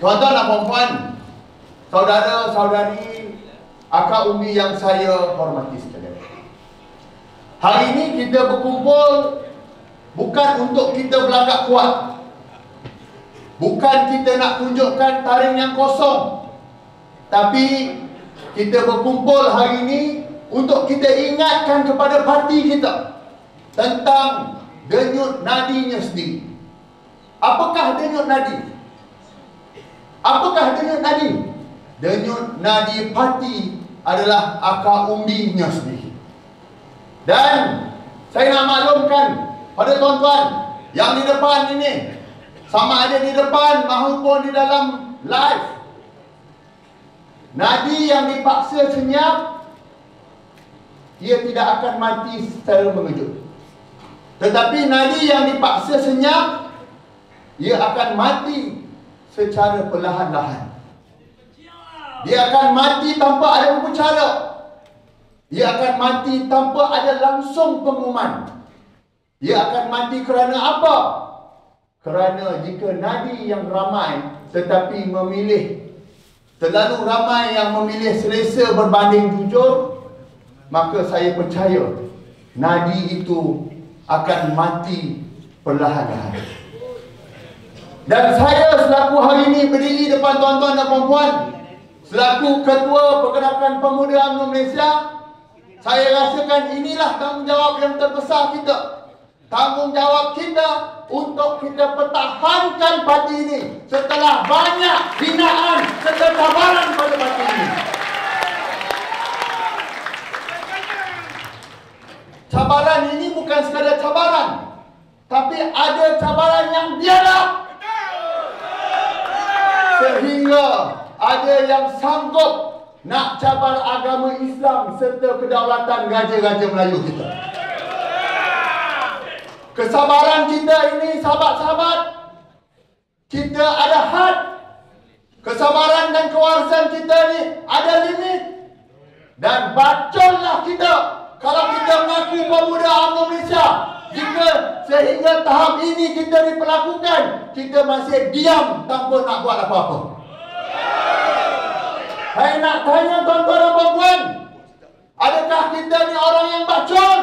Tuan-tuan dan puan-puan, saudara-saudari, akak umbi yang saya hormati sekalian. Hari ini kita berkumpul bukan untuk kita berlagak kuat. Bukan kita nak tunjukkan taring yang kosong. Tapi kita berkumpul hari ini untuk kita ingatkan kepada parti kita tentang denyut nadinya sendiri. Apakah denyut nadi? Apakah denyut nadi? Denyut nadi parti adalah akar umbinya sendiri. Dan saya nak maklumkan pada tuan-tuan yang di depan ini, sama ada di depan maupun di dalam live, nadi yang dipaksa senyap, ia tidak akan mati secara mengejut. Tetapi nadi yang dipaksa senyap, ia akan mati secara perlahan-lahan. Dia akan mati tanpa ada upacara. Ia akan mati tanpa ada langsung pengumuman. Ia akan mati kerana apa? Kerana jika nadi yang ramai tetapi memilih, terlalu ramai yang memilih selesa berbanding jujur, maka saya percaya nadi itu akan mati perlahan-lahan. Dan saya selaku hari ini berdiri depan tuan-tuan dan puan-puan, selaku Ketua Pergerakan Pemuda UMNO Malaysia, saya rasakan inilah tanggungjawab yang terbesar kita. Tanggungjawab kita untuk kita pertahankan parti ini setelah banyak hinaan serta cabaran pada parti ini. Cabaran ini bukan sekadar cabaran, tapi ada cabaran yang biadab. Sehingga ada yang sanggup nak cabar agama Islam serta kedaulatan raja-raja Melayu kita. Kesabaran kita ini, sahabat-sahabat, kita ada had. Kesabaran dan kewarasan kita ni ada limit. Dan bacollah kita kalau kita mengaku pemuda UMNO Malaysia. Jika sehingga tahap ini kita diperlakukan, kita masih diam tanpa nak buat apa-apa. Saya nak tanya tuan-tuan dan puan-puan, adakah kita ni orang yang bacol?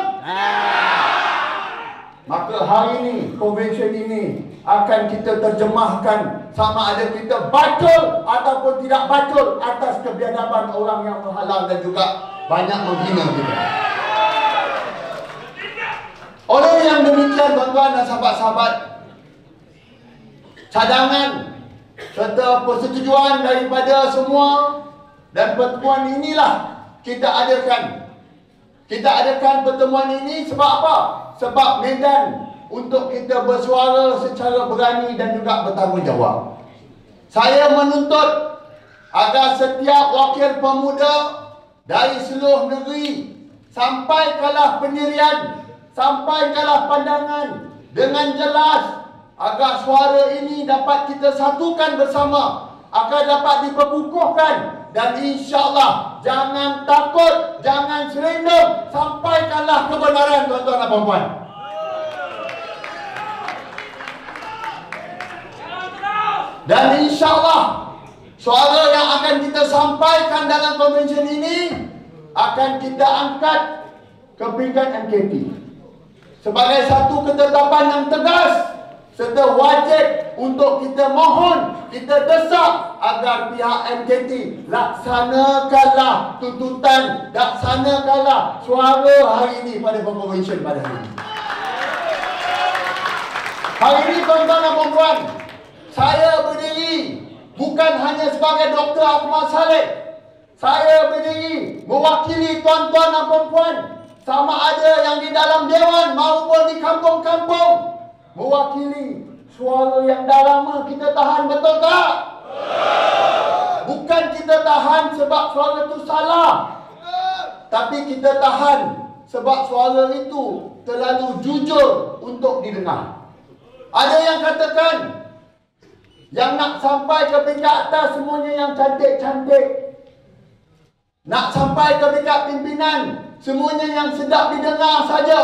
Maka hari ini, konvensyen ini akan kita terjemahkan sama ada kita bacol ataupun tidak bacol atas kebiadaban orang yang menghalang dan juga banyak menghina kita. Oleh yang demikian tuan-tuan dan sahabat-sahabat, cadangan serta persetujuan daripada semua dan pertemuan inilah kita adakan. Kita adakan pertemuan ini sebab apa? Sebab medan untuk kita bersuara secara berani dan juga bertanggungjawab. Saya menuntut agar setiap wakil pemuda dari seluruh negeri sampaikanlah pendirian, sampaikanlah pandangan dengan jelas agar suara ini dapat kita satukan bersama, agar dapat diperkukuhkan. Dan insya-Allah jangan takut, jangan serendam, sampaikanlah kebenaran tuan-tuan dan puan-puan. Dan insya-Allah suara yang akan kita sampaikan dalam konvensyen ini akan kita angkat ke peringkat MKP sebagai satu ketetapan yang tegas serta wajib untuk kita mohon, kita desak agar pihak MKT laksanakanlah tuntutan, laksanakanlah suara hari ini pada konvensyen pada hari ini. Hari ini tuan-tuan dan puan-puan, saya berdiri bukan hanya sebagai Dr. Akmal Saleh. Saya berdiri mewakili tuan-tuan dan puan-puan, sama ada yang di dalam dewan maupun di kampung-kampung, mewakili suara yang dah lama kita tahan, betul tak? Bukan kita tahan sebab suara itu salah, tapi kita tahan sebab suara itu terlalu jujur untuk didengar. Ada yang katakan yang nak sampai ke peringkat atas semuanya yang cantik-cantik, nak sampai ke peringkat pimpinan semuanya yang sedap didengar saja.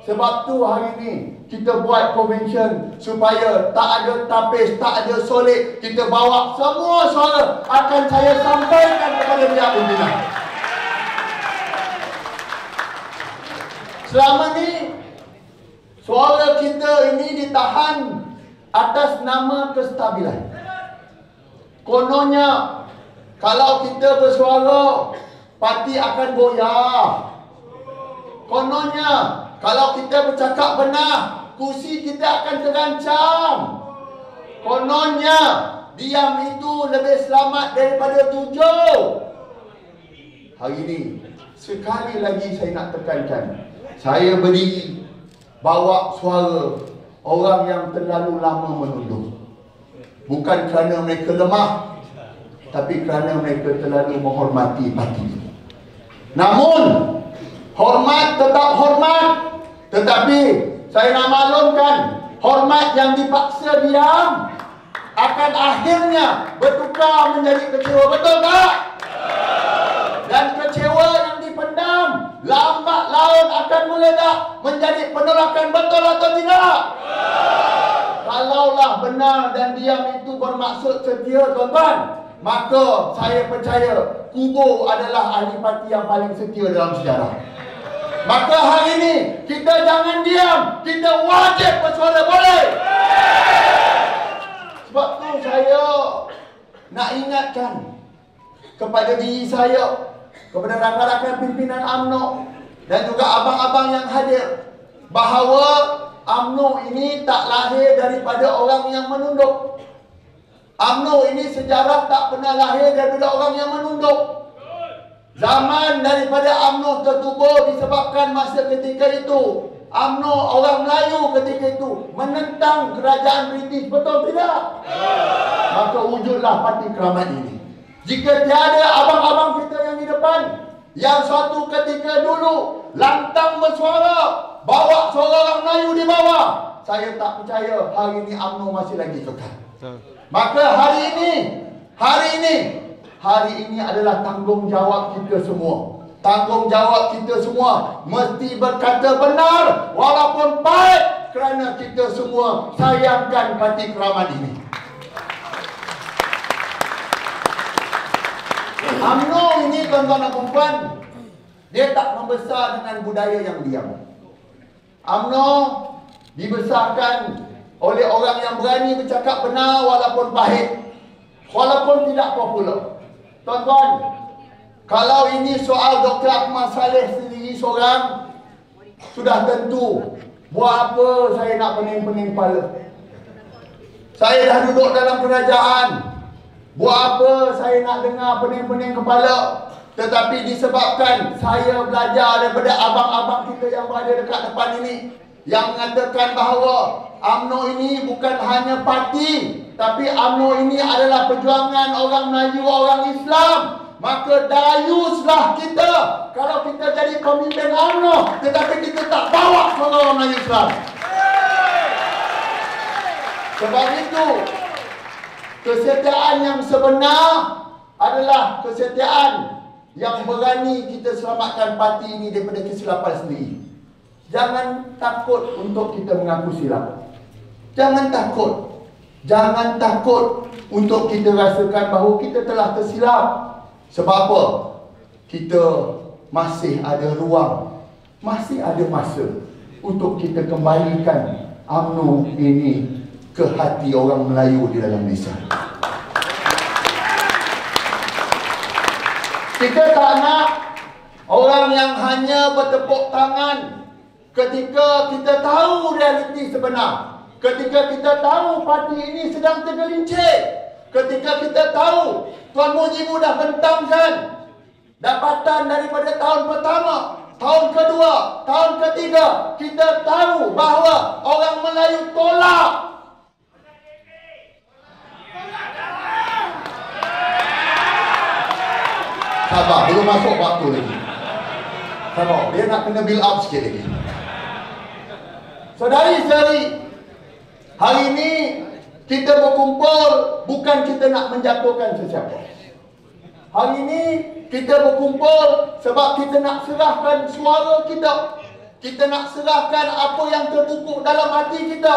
Sebab tu hari ni kita buat convention supaya tak ada tapis, tak ada solid. Kita bawa semua suara akan saya sampaikan kepada pihak pimpinan. Selama ni suara kita ini ditahan atas nama kestabilan. Kononnya kalau kita bersuara, parti akan goyah. Kononnya kalau kita bercakap benar, kursi kita akan terancam. Kononnya diam itu lebih selamat daripada 7. Hari ini sekali lagi saya nak tekankan, saya berdiri bawa suara orang yang terlalu lama menunduk. Bukan kerana mereka lemah, tapi kerana mereka terlalu menghormati parti. Namun hormat tetap hormat. Tetapi saya nak maklumkan, hormat yang dipaksa diam akan akhirnya bertukar menjadi kecewa. Betul tak? Dan kecewa yang dipendam lambat laun akan meledak menjadi penolakan. Betul atau tidak? Kalaulah benar dan diam itu bermaksud setia, tuan-tuan, maka saya percaya Kubu adalah ahli parti yang paling setia dalam sejarah. Maka hari ini kita jangan diam, kita wajib bersuara, boleh? Sebab tu saya nak ingatkan kepada diri saya, kepada rakan-rakan pimpinan UMNO dan juga abang-abang yang hadir, bahawa UMNO ini tak lahir daripada orang yang menunduk. UMNO ini sejarah tak pernah lahir daripada orang yang menunduk. Zaman daripada UMNO tertubuh disebabkan masa ketika itu UMNO orang Melayu ketika itu menentang kerajaan British. Betul tidak? Maka wujudlah Parti Keramat ini. Jika tiada abang-abang kita yang di depan, yang suatu ketika dulu lantang bersuara, bawa suara orang Melayu di bawah, saya tak percaya hari ini UMNO masih lagi kekal. Maka hari ini adalah tanggungjawab kita semua. Tanggungjawab kita semua mesti berkata benar walaupun pahit, kerana kita semua sayangkan Parti Keramat ini. UMNO ini, tuan-tuan dan puan, dia tak membesar dengan budaya yang diam. UMNO dibesarkan oleh orang yang berani bercakap benar walaupun pahit, walaupun tidak popular. Tuan-tuan, kalau ini soal Dr. Ahmad Saleh sendiri seorang, sudah tentu buat apa saya nak pening-pening kepala. Saya dah duduk dalam kerajaan, buat apa saya nak dengar pening-pening kepala. Tetapi disebabkan saya belajar daripada abang-abang kita yang berada dekat depan ini, yang mengatakan bahawa UMNO ini bukan hanya parti, tapi UMNO ini adalah perjuangan orang Melayu, orang Islam. Maka dayuslah kita kalau kita jadi pemimpin UMNO tetapi kita tak bawa suara orang Melayu Islam. Sebab itu, kesetiaan yang sebenar adalah kesetiaan yang berani kita selamatkan parti ini daripada kesilapan sendiri. Jangan takut untuk kita mengaku silap. Jangan takut. Jangan takut untuk kita rasakan bahawa kita telah tersilap. Sebab apa? Kita masih ada ruang, masih ada masa untuk kita kembalikan UMNO ini ke hati orang Melayu di dalam Malaysia. Kita tak nak orang yang hanya bertepuk tangan ketika kita tahu realiti sebenar, ketika kita tahu parti ini sedang tergelincir, ketika kita tahu Tuan Mujibu dah bentangkan dapatan daripada tahun pertama, tahun kedua, tahun ketiga, kita tahu bahawa orang Melayu tolak. Sabar, belum masuk waktu lagi. Sabar, dia nak kena build up sikit lagi. Saudari-saudari, hari ini kita berkumpul bukan kita nak menjatuhkan sesiapa. Hari ini kita berkumpul sebab kita nak serahkan suara kita Kita nak serahkan apa yang terbukuk dalam hati kita.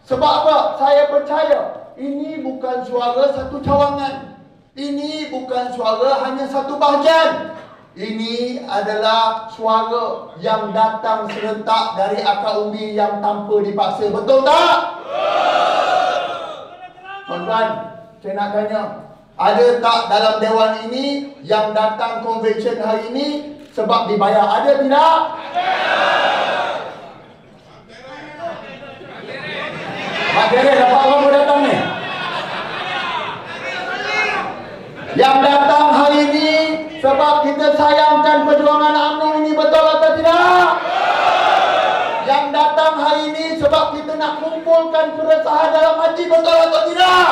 Sebab apa? Saya percaya ini bukan suara satu cawangan. Ini bukan suara hanya satu bahagian. Ini adalah suara yang datang serentak dari akar umbi yang tanpa dipaksa. Betul tak? Tuan-tuan, saya nak tanya, ada tak dalam dewan ini yang datang convention hari ini sebab dibayar? Ada tidak? Mak Tere, dapat berapa datang ni? Yang datang hari ini sebab kita sayangkan perjuangan UMNO ini, betul atau tidak? Yang datang hari ini sebab kita nak kumpulkan keresahan dalam hati, betul atau tidak?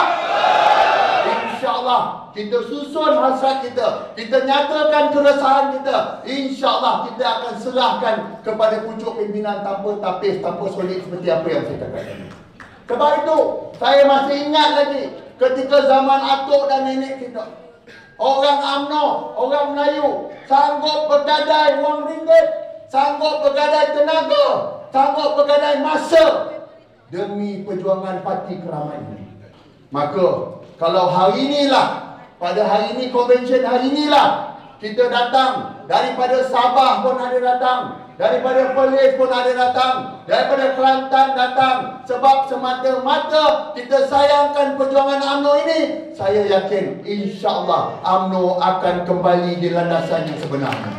InsyaAllah kita susun hasrat kita, kita nyatakan keresahan kita. InsyaAllah kita akan serahkan kepada pucuk pimpinan tanpa tapis, tanpa solid seperti apa yang saya katakan. Sebab itu saya masih ingat lagi ketika zaman atuk dan nenek kita, orang UMNO, orang Melayu sanggup bergadai wang ringgit, sanggup bergadai tenaga, sanggup bergadai masa demi perjuangan parti Keramat ini. Maka kalau hari inilah, pada hari ini, konvensyen hari inilah kita datang, daripada Sabah pun ada datang, daripada Perlis pun ada datang, daripada Kelantan datang, sebab semata-mata kita sayangkan perjuangan UMNO ini. Saya yakin insya-Allah UMNO akan kembali di landasan yang sebenarnya.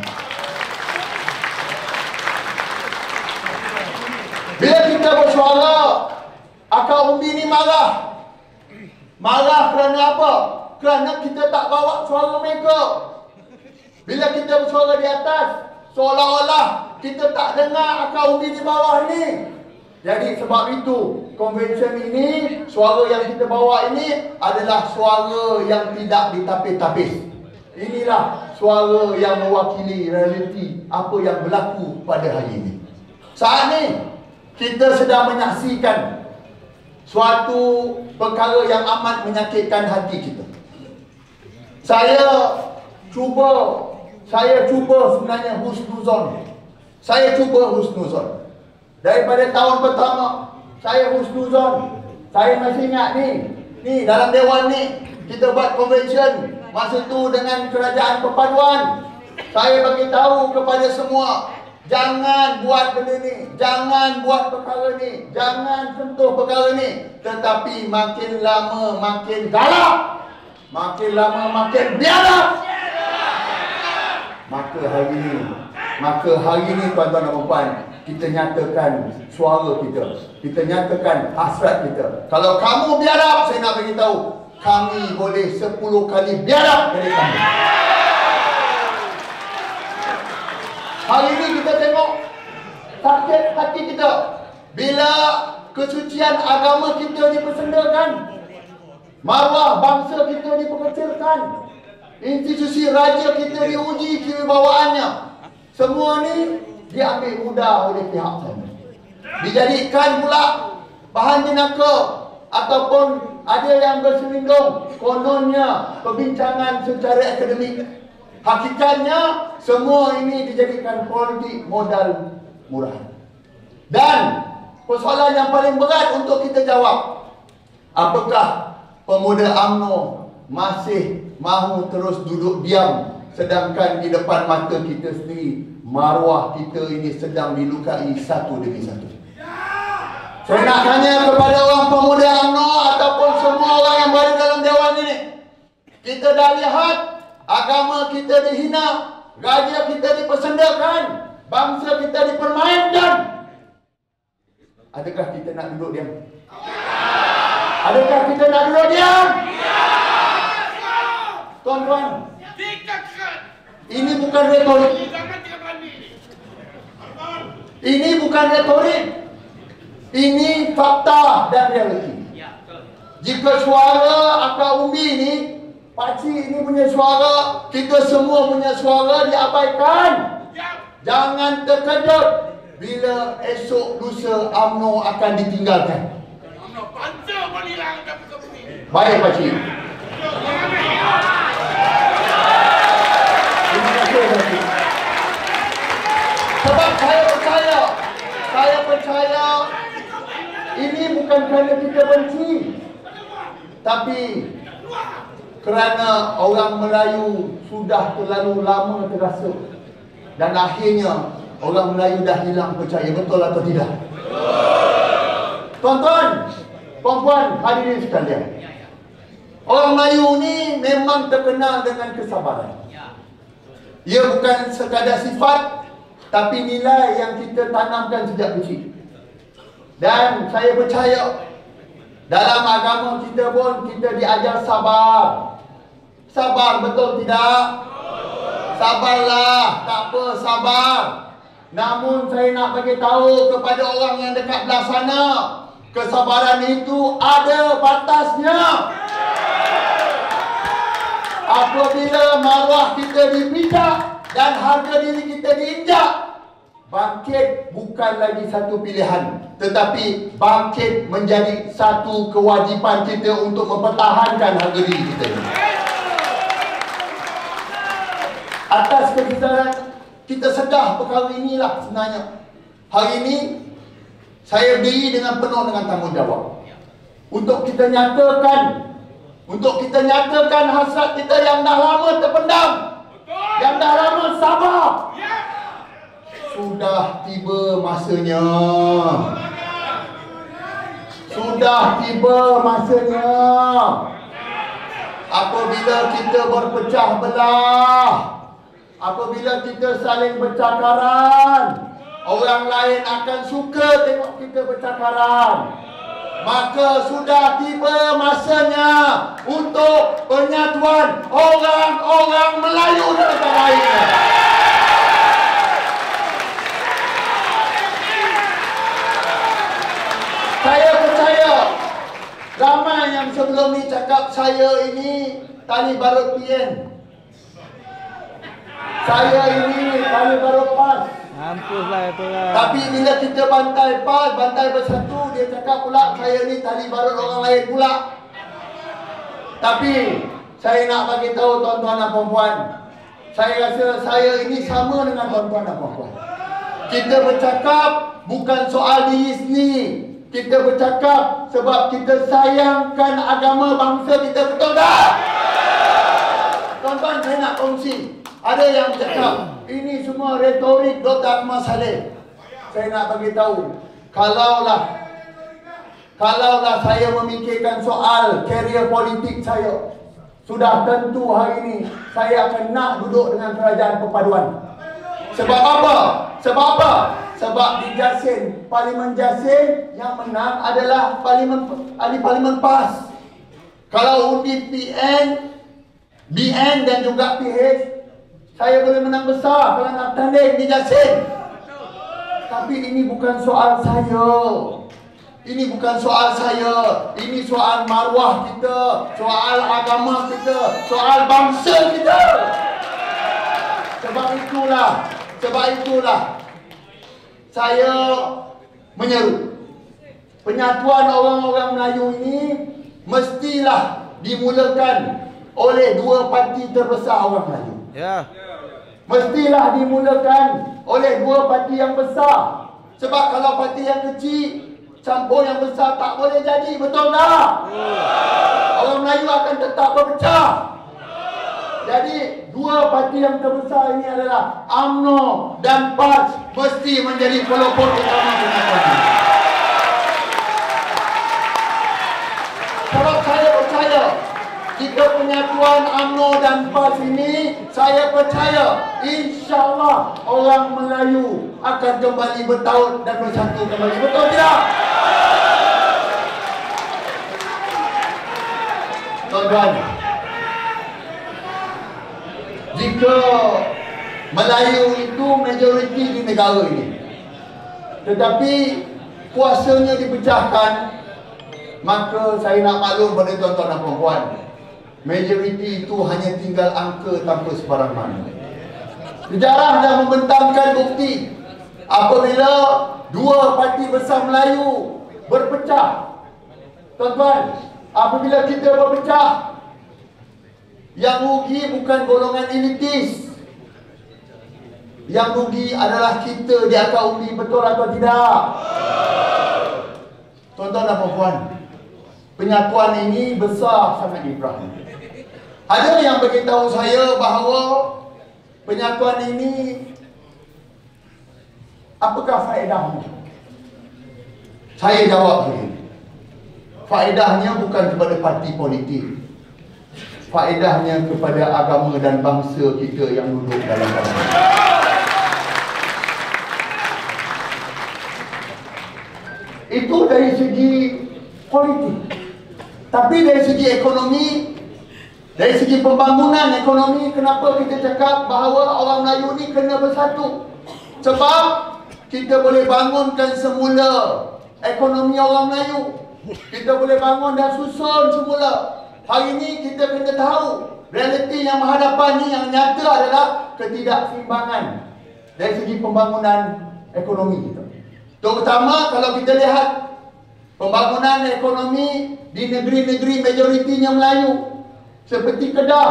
Bila kita bersuara, akar umbi ni marah. Marah kerana apa? Kerana kita tak bawa suara mereka. Bila kita bersuara di atas, seolah-olah kita tak dengar akar umbi di bawah ini. Jadi sebab itu, konvensyen ini, suara yang kita bawa ini adalah suara yang tidak ditapis-tapis. Inilah suara yang mewakili realiti apa yang berlaku pada hari ini. Saat ini kita sedang menyaksikan suatu perkara yang amat menyakitkan hati kita. Saya cuba sebenarnya husnuzon. Saya cuba husnuzon. Daripada tahun pertama saya husnuzon. Saya masih ingat ni dalam dewan ni kita buat convention masa tu dengan kerajaan perpaduan. Saya bagi tahu kepada semua, jangan buat benda ni, jangan buat perkara ni, jangan sentuh perkara ni. Tetapi makin lama makin galak, makin lama makin biadab. Maka hari ini tuan-tuan dan puan, kita nyatakan suara kita, kita nyatakan hasrat kita. Kalau kamu biadab, saya nak beritahu, kami boleh 10 kali biadab dari kamu. Hari ini kita tengok sakit hati kita bila kesucian agama kita dipersendakan, maruah bangsa kita diperkecilkan, institusi raja kita diuji kewibawaannya. Semua ni diambil mudah oleh pihak sana, dijadikan pula bahan jenaka ataupun ada yang berselindung kononnya perbincangan secara akademik. Hakikatnya semua ini dijadikan politik modal murah. Dan persoalan yang paling berat untuk kita jawab, apakah pemuda UMNO masih mahu terus duduk diam sedangkan di depan mata kita sendiri maruah kita ini sedang dilukai satu demi satu? Saya nak tanya kepada orang pemuda UMNO ataupun semua orang yang berada dalam dewan ini, kita dah lihat agama kita dihina, raja kita dipersendakan, bangsa kita dipermainkan. Adakah kita nak duduk diam? Adakah kita nak duduk diam? Tuan-tuan, ini bukan retorik. Ini bukan retorik. Ini fakta dan realiti. Jika suara akar umbi ini, pakcik ini punya suara, kita semua punya suara diabaikan, jangan terkejut bila esok lusa UMNO akan ditinggalkan. Baik pakcik. Terima kasih pakcik. Sebab saya percaya kerana kita benci, tapi kerana orang Melayu sudah terlalu lama terasa, dan akhirnya orang Melayu dah hilang percaya. Betul atau tidak? Tuan-tuan, puan-puan, hadirin sekalian, orang Melayu ni memang terkenal dengan kesabaran. Ia bukan sekadar sifat, tapi nilai yang kita tanamkan sejak kecil. Dan saya percaya dalam agama kita pun kita diajar sabar. Sabar, betul tidak? Sabarlah, tak apa, sabar. Namun saya nak bagi tahu kepada orang yang dekat belah sana, kesabaran itu ada batasnya. Apabila maruah kita dipijak dan harga diri kita diinjak, bangkit bukan lagi satu pilihan, tetapi bangkit menjadi satu kewajipan kita untuk mempertahankan harga diri kita. Atas kebesaran kita sedar perkara inilah sebenarnya. Hari ini saya berdiri dengan penuh dengan tanggungjawab untuk kita nyatakan, hasrat kita yang dah lama terpendam, yang dah lama sabar. Sudah tiba masanya. Sudah tiba masanya. Apabila kita berpecah belah, apabila kita saling bercakaran, orang lain akan suka tengok kita bercakaran. Maka sudah tiba masanya untuk penyatuan orang-orang Melayu dan negara lainnya. Saya percaya ramai yang sebelum ni cakap saya ini tali barut PN, saya ini tali barut PAS. Mampuslah itu lah. Tapi bila kita bantai PAS, bantai bersatu, dia cakap pula saya ni tali barut orang lain pula. Tapi saya nak bagi tahu tuan-tuan dan puan-puan, saya rasa saya ini sama dengan tuan-tuan dan puan-puan. Kita bercakap bukan soal diri sendiri. Kita bercakap sebab kita sayangkan agama bangsa kita, betul tak? Tuan-tuan, saya nak kongsi. Ada yang cakap ini semua retorik Dr. Ahmad Saleh. Saya nak bagi tahu, kalaulah saya memikirkan soal karier politik saya, sudah tentu hari ini saya akan nak duduk dengan kerajaan perpaduan. Sebab apa? Sebab di Jasin, Parlimen Jasin yang menang adalah ahli Parlimen PAS. Kalau undi PN, BN dan juga PH, saya boleh menang besar kalau nak tanding di Jasin. Tapi ini bukan soal saya. Ini bukan soal saya. Ini soal maruah kita, soal agama kita, soal bangsa kita. Sebab itulah saya menyeru penyatuan orang-orang Melayu ini mestilah dimulakan oleh dua parti terbesar orang Melayu. Ya. Mestilah dimulakan oleh dua parti yang besar. Sebab kalau parti yang kecil campur yang besar tak boleh jadi, betul tak? Orang Melayu akan tetap berpecah. Jadi dua parti yang terbesar ini adalah UMNO dan PAS mesti menjadi pelopor utama penyatuan ini. Sebab saya percaya jika penyatuan UMNO dan PAS ini, saya percaya insya-Allah orang Melayu akan kembali bertaut dan bersatu kembali. Betul tidak? Tuan-tuan, jika Melayu itu majoriti di negara ini, tetapi kuasanya dipecahkan, maka saya nak maklum pada tuan-tuan dan puan-puan, majoriti itu hanya tinggal angka tanpa sebarang mana. Sejarah dah membentangkan bukti apabila dua parti besar Melayu berpecah. Tuan-tuan, apabila kita berpecah, yang rugi bukan golongan elitis. Yang rugi adalah kita di akar undi, betul atau tidak? Tuan-tuan dan puan-puan, penyatuan ini besar sangat di Perak. Ada yang beritahu saya bahawa penyatuan ini apakah faedahnya? Saya jawab begini. Faedahnya bukan kepada parti politik. Faedahnya kepada agama dan bangsa kita yang duduk dalam bangsa. Itu dari segi politik. Tapi dari segi ekonomi, dari segi pembangunan ekonomi, kenapa kita cakap bahawa orang Melayu ni kena bersatu? Sebab kita boleh bangunkan semula ekonomi orang Melayu. Kita boleh bangun dan susun semula. Hari ini kita kena tahu realiti yang menghadapan ni yang nyata adalah ketidakseimbangan dari segi pembangunan ekonomi kita. Terutama kalau kita lihat pembangunan ekonomi di negeri-negeri majoritinya Melayu seperti Kedah,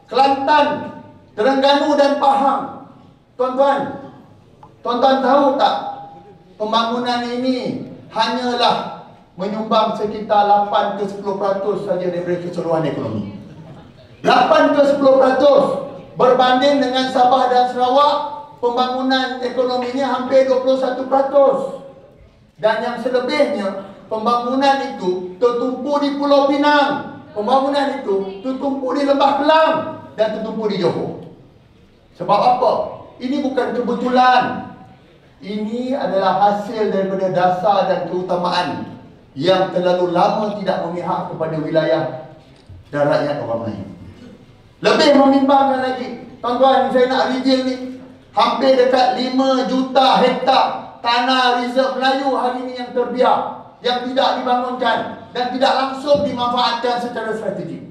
Kelantan, Terengganu dan Pahang. Tuan-tuan tahu tak, pembangunan ini hanyalah menyumbang sekitar 8 ke 10% saja daripada keseluruhan ekonomi. 8 ke 10% berbanding dengan Sabah dan Sarawak, pembangunan ekonominya hampir 21%. Dan yang selebihnya, pembangunan itu tertumpu di Pulau Pinang, pembangunan itu tertumpu di Lembah Kelang dan tertumpu di Johor. Sebab apa? Ini bukan kebetulan. Ini adalah hasil daripada dasar dan keutamaan yang terlalu lama tidak memihak kepada wilayah dan rakyat orang Melayu. Lebih membimbangkan lagi, tuan-tuan, saya nak reveal ni, hampir dekat 5 juta hektar tanah reserve Melayu hari ini yang terbiar, yang tidak dibangunkan dan tidak langsung dimanfaatkan secara strategik.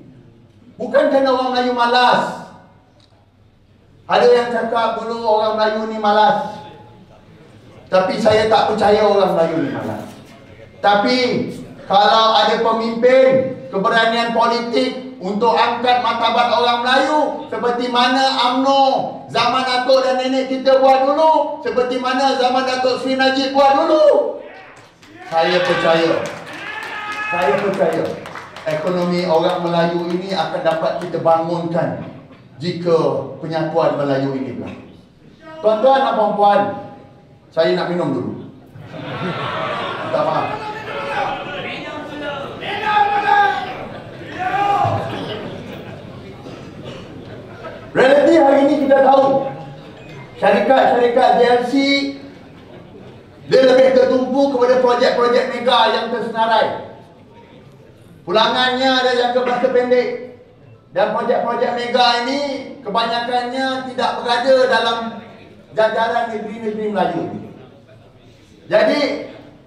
Bukan kerana orang Melayu malas. Ada yang cakap dulu orang Melayu ni malas. Tapi saya tak percaya orang Melayu ni malas. Tapi kalau ada pemimpin keberanian politik untuk angkat martabat orang Melayu seperti mana UMNO zaman Datuk dan nenek kita buat dulu, seperti mana zaman Datuk Seri Najib buat dulu, saya percaya ekonomi orang Melayu ini akan dapat kita bangunkan jika penyatuan Melayu ini berlaku. Tuan-tuan dan puan-puan, saya nak minum dulu. Minta maaf. Realiti hari ini kita tahu syarikat-syarikat JLC dia lebih tertumpu kepada projek-projek mega yang tersenarai. Pulangannya ada jangka masa pendek. Dan projek-projek mega ini kebanyakannya tidak berada dalam jajaran negeri-negeri Melayu. Jadi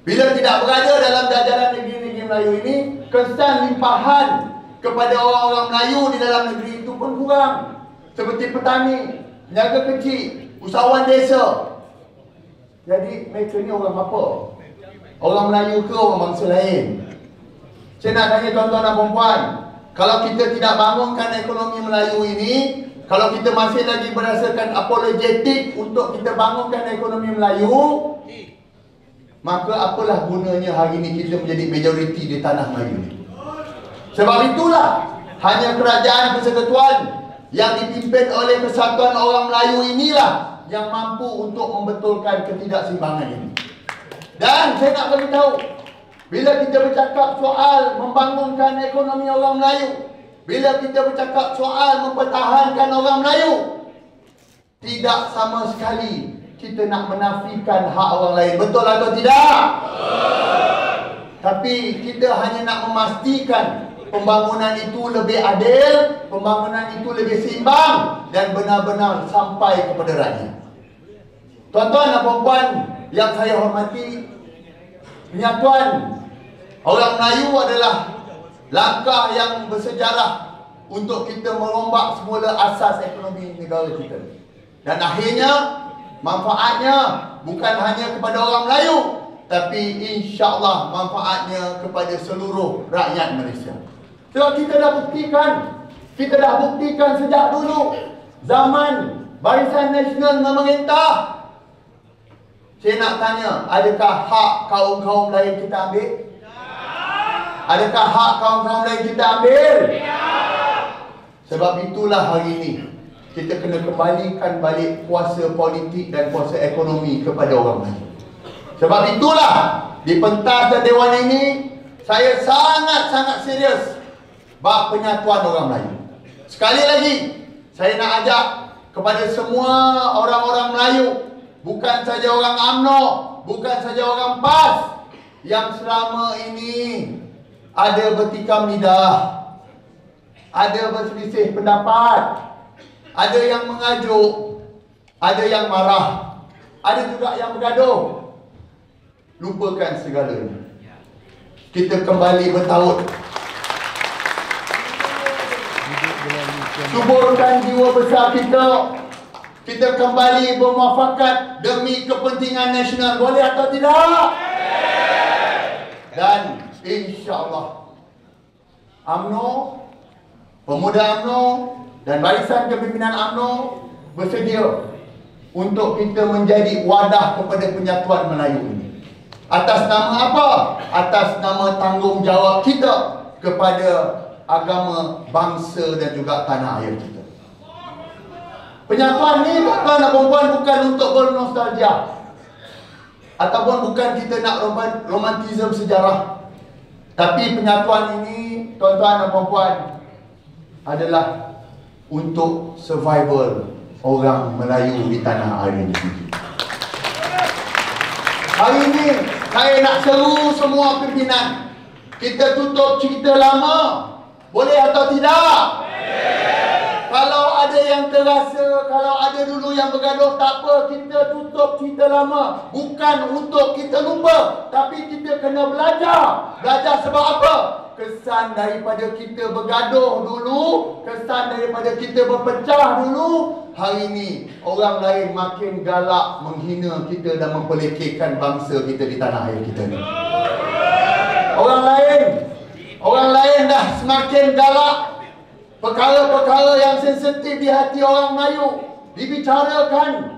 bila tidak berada dalam jajaran negeri-negeri Melayu ini, kesan limpahan kepada orang-orang Melayu di dalam negeri itu pun kurang. Seperti petani, peniaga kecil, usahawan desa. Jadi mereka ni orang apa? Orang Melayu ke orang bangsa lain? Saya nak tanya tuan-tuan dan puan-puan, kalau kita tidak bangunkan ekonomi Melayu ini, kalau kita masih lagi berdasarkan apologetik untuk kita bangunkan ekonomi Melayu, maka apalah gunanya hari ini kita menjadi majoriti di tanah Melayu ini? Sebab itulah hanya kerajaan persekutuan yang dipimpin oleh Persatuan Orang Melayu inilah yang mampu untuk membetulkan ketidakseimbangan ini. Dan saya nak beritahu, bila kita bercakap soal membangunkan ekonomi orang Melayu, bila kita bercakap soal mempertahankan orang Melayu, tidak sama sekali kita nak menafikan hak orang lain. Betul atau tidak? Tapi kita hanya nak memastikan pembangunan itu lebih adil, pembangunan itu lebih seimbang dan benar-benar sampai kepada rakyat. Tuan-tuan dan puan-puan yang saya hormati, penyatuan orang Melayu adalah langkah yang bersejarah untuk kita merombak semula asas ekonomi negara kita. Dan akhirnya manfaatnya bukan hanya kepada orang Melayu, tapi insya-Allah manfaatnya kepada seluruh rakyat Malaysia. Sebab kita dah buktikan sejak dulu zaman Barisan Nasional memerintah. Saya nak tanya, adakah hak kaum-kaum lain kita ambil? Adakah hak kaum-kaum lain kita ambil? Sebab itulah hari ini kita kena kembalikan balik kuasa politik dan kuasa ekonomi kepada orang lain. Sebab itulah di pentas dan dewan ini saya sangat-sangat serius bab penyatuan orang Melayu. Sekali lagi saya nak ajak kepada semua orang-orang Melayu, bukan saja orang UMNO, bukan saja orang PAS, yang selama ini ada bertikam lidah, ada berselisih pendapat, ada yang mengajuk, ada yang marah, ada juga yang bergaduh. Lupakan segalanya. Kita kembali bertaut. Suburkan jiwa besar kita. Kita kembali bermuafakat demi kepentingan nasional. Boleh atau tidak? Dan insya-Allah UMNO, pemuda UMNO dan barisan kepimpinan UMNO bersedia untuk kita menjadi wadah kepada penyatuan Melayu ini. Atas nama apa? Atas nama tanggungjawab kita kepada agama, bangsa dan juga tanah air kita. Penyatuan ni tuan-tuan dan puan bukan untuk bernostalgia, ataupun bukan kita nak romantisme sejarah. Tapi penyatuan ini tuan-tuan dan puan adalah untuk survival orang Melayu di tanah air ini. Hari ini saya nak seru semua pimpinan, kita tutup cerita lama. Boleh atau tidak? Kalau ada yang terasa, kalau ada dulu yang bergaduh, tak apa, kita tutup cerita lama. Bukan untuk kita lupa, tapi kita kena belajar. Belajar sebab apa? Kesan daripada kita bergaduh dulu, kesan daripada kita berpecah dulu, hari ini orang lain makin galak menghina kita dan mempelekehkan bangsa kita di tanah air kita ni. Orang lain dah semakin galak. Perkara-perkara yang sensitif di hati orang Melayu dibicarakan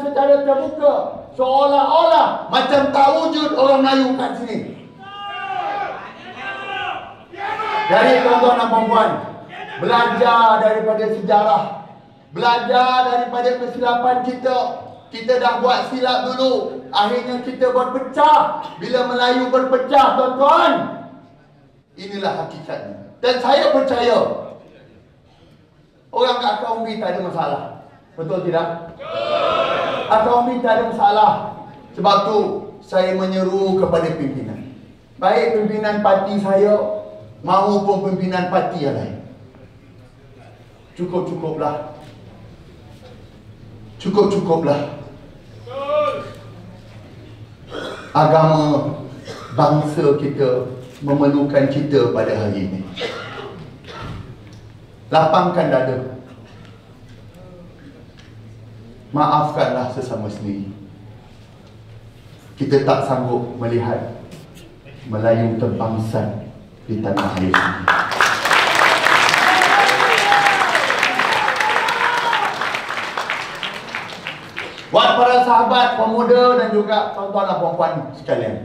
secara terbuka, seolah-olah macam tak wujud orang Melayu kat sini. Jadi tuan-tuan dan puan, belajar daripada sejarah, belajar daripada kesilapan kita. Kita dah buat silap dulu, akhirnya kita berpecah. Bila Melayu berpecah tuan-tuan, inilah hakikatnya. Dan saya percaya orang kat Akaumbi tak ada masalah. Betul tidak? Akaumbi tak ada masalah. Sebab tu saya menyeru kepada pimpinan, baik pimpinan parti saya maupun pimpinan parti yang lain, Cukup-cukuplah. Agama bangsa kita memerlukan kita pada hari ini. Lapangkan dada. Maafkanlah sesama sendiri. Kita tak sanggup melihat Melayu terbangsat di tanah air ini. Buat para sahabat pemuda dan juga tuan-tuan dan puan-puan sekalian,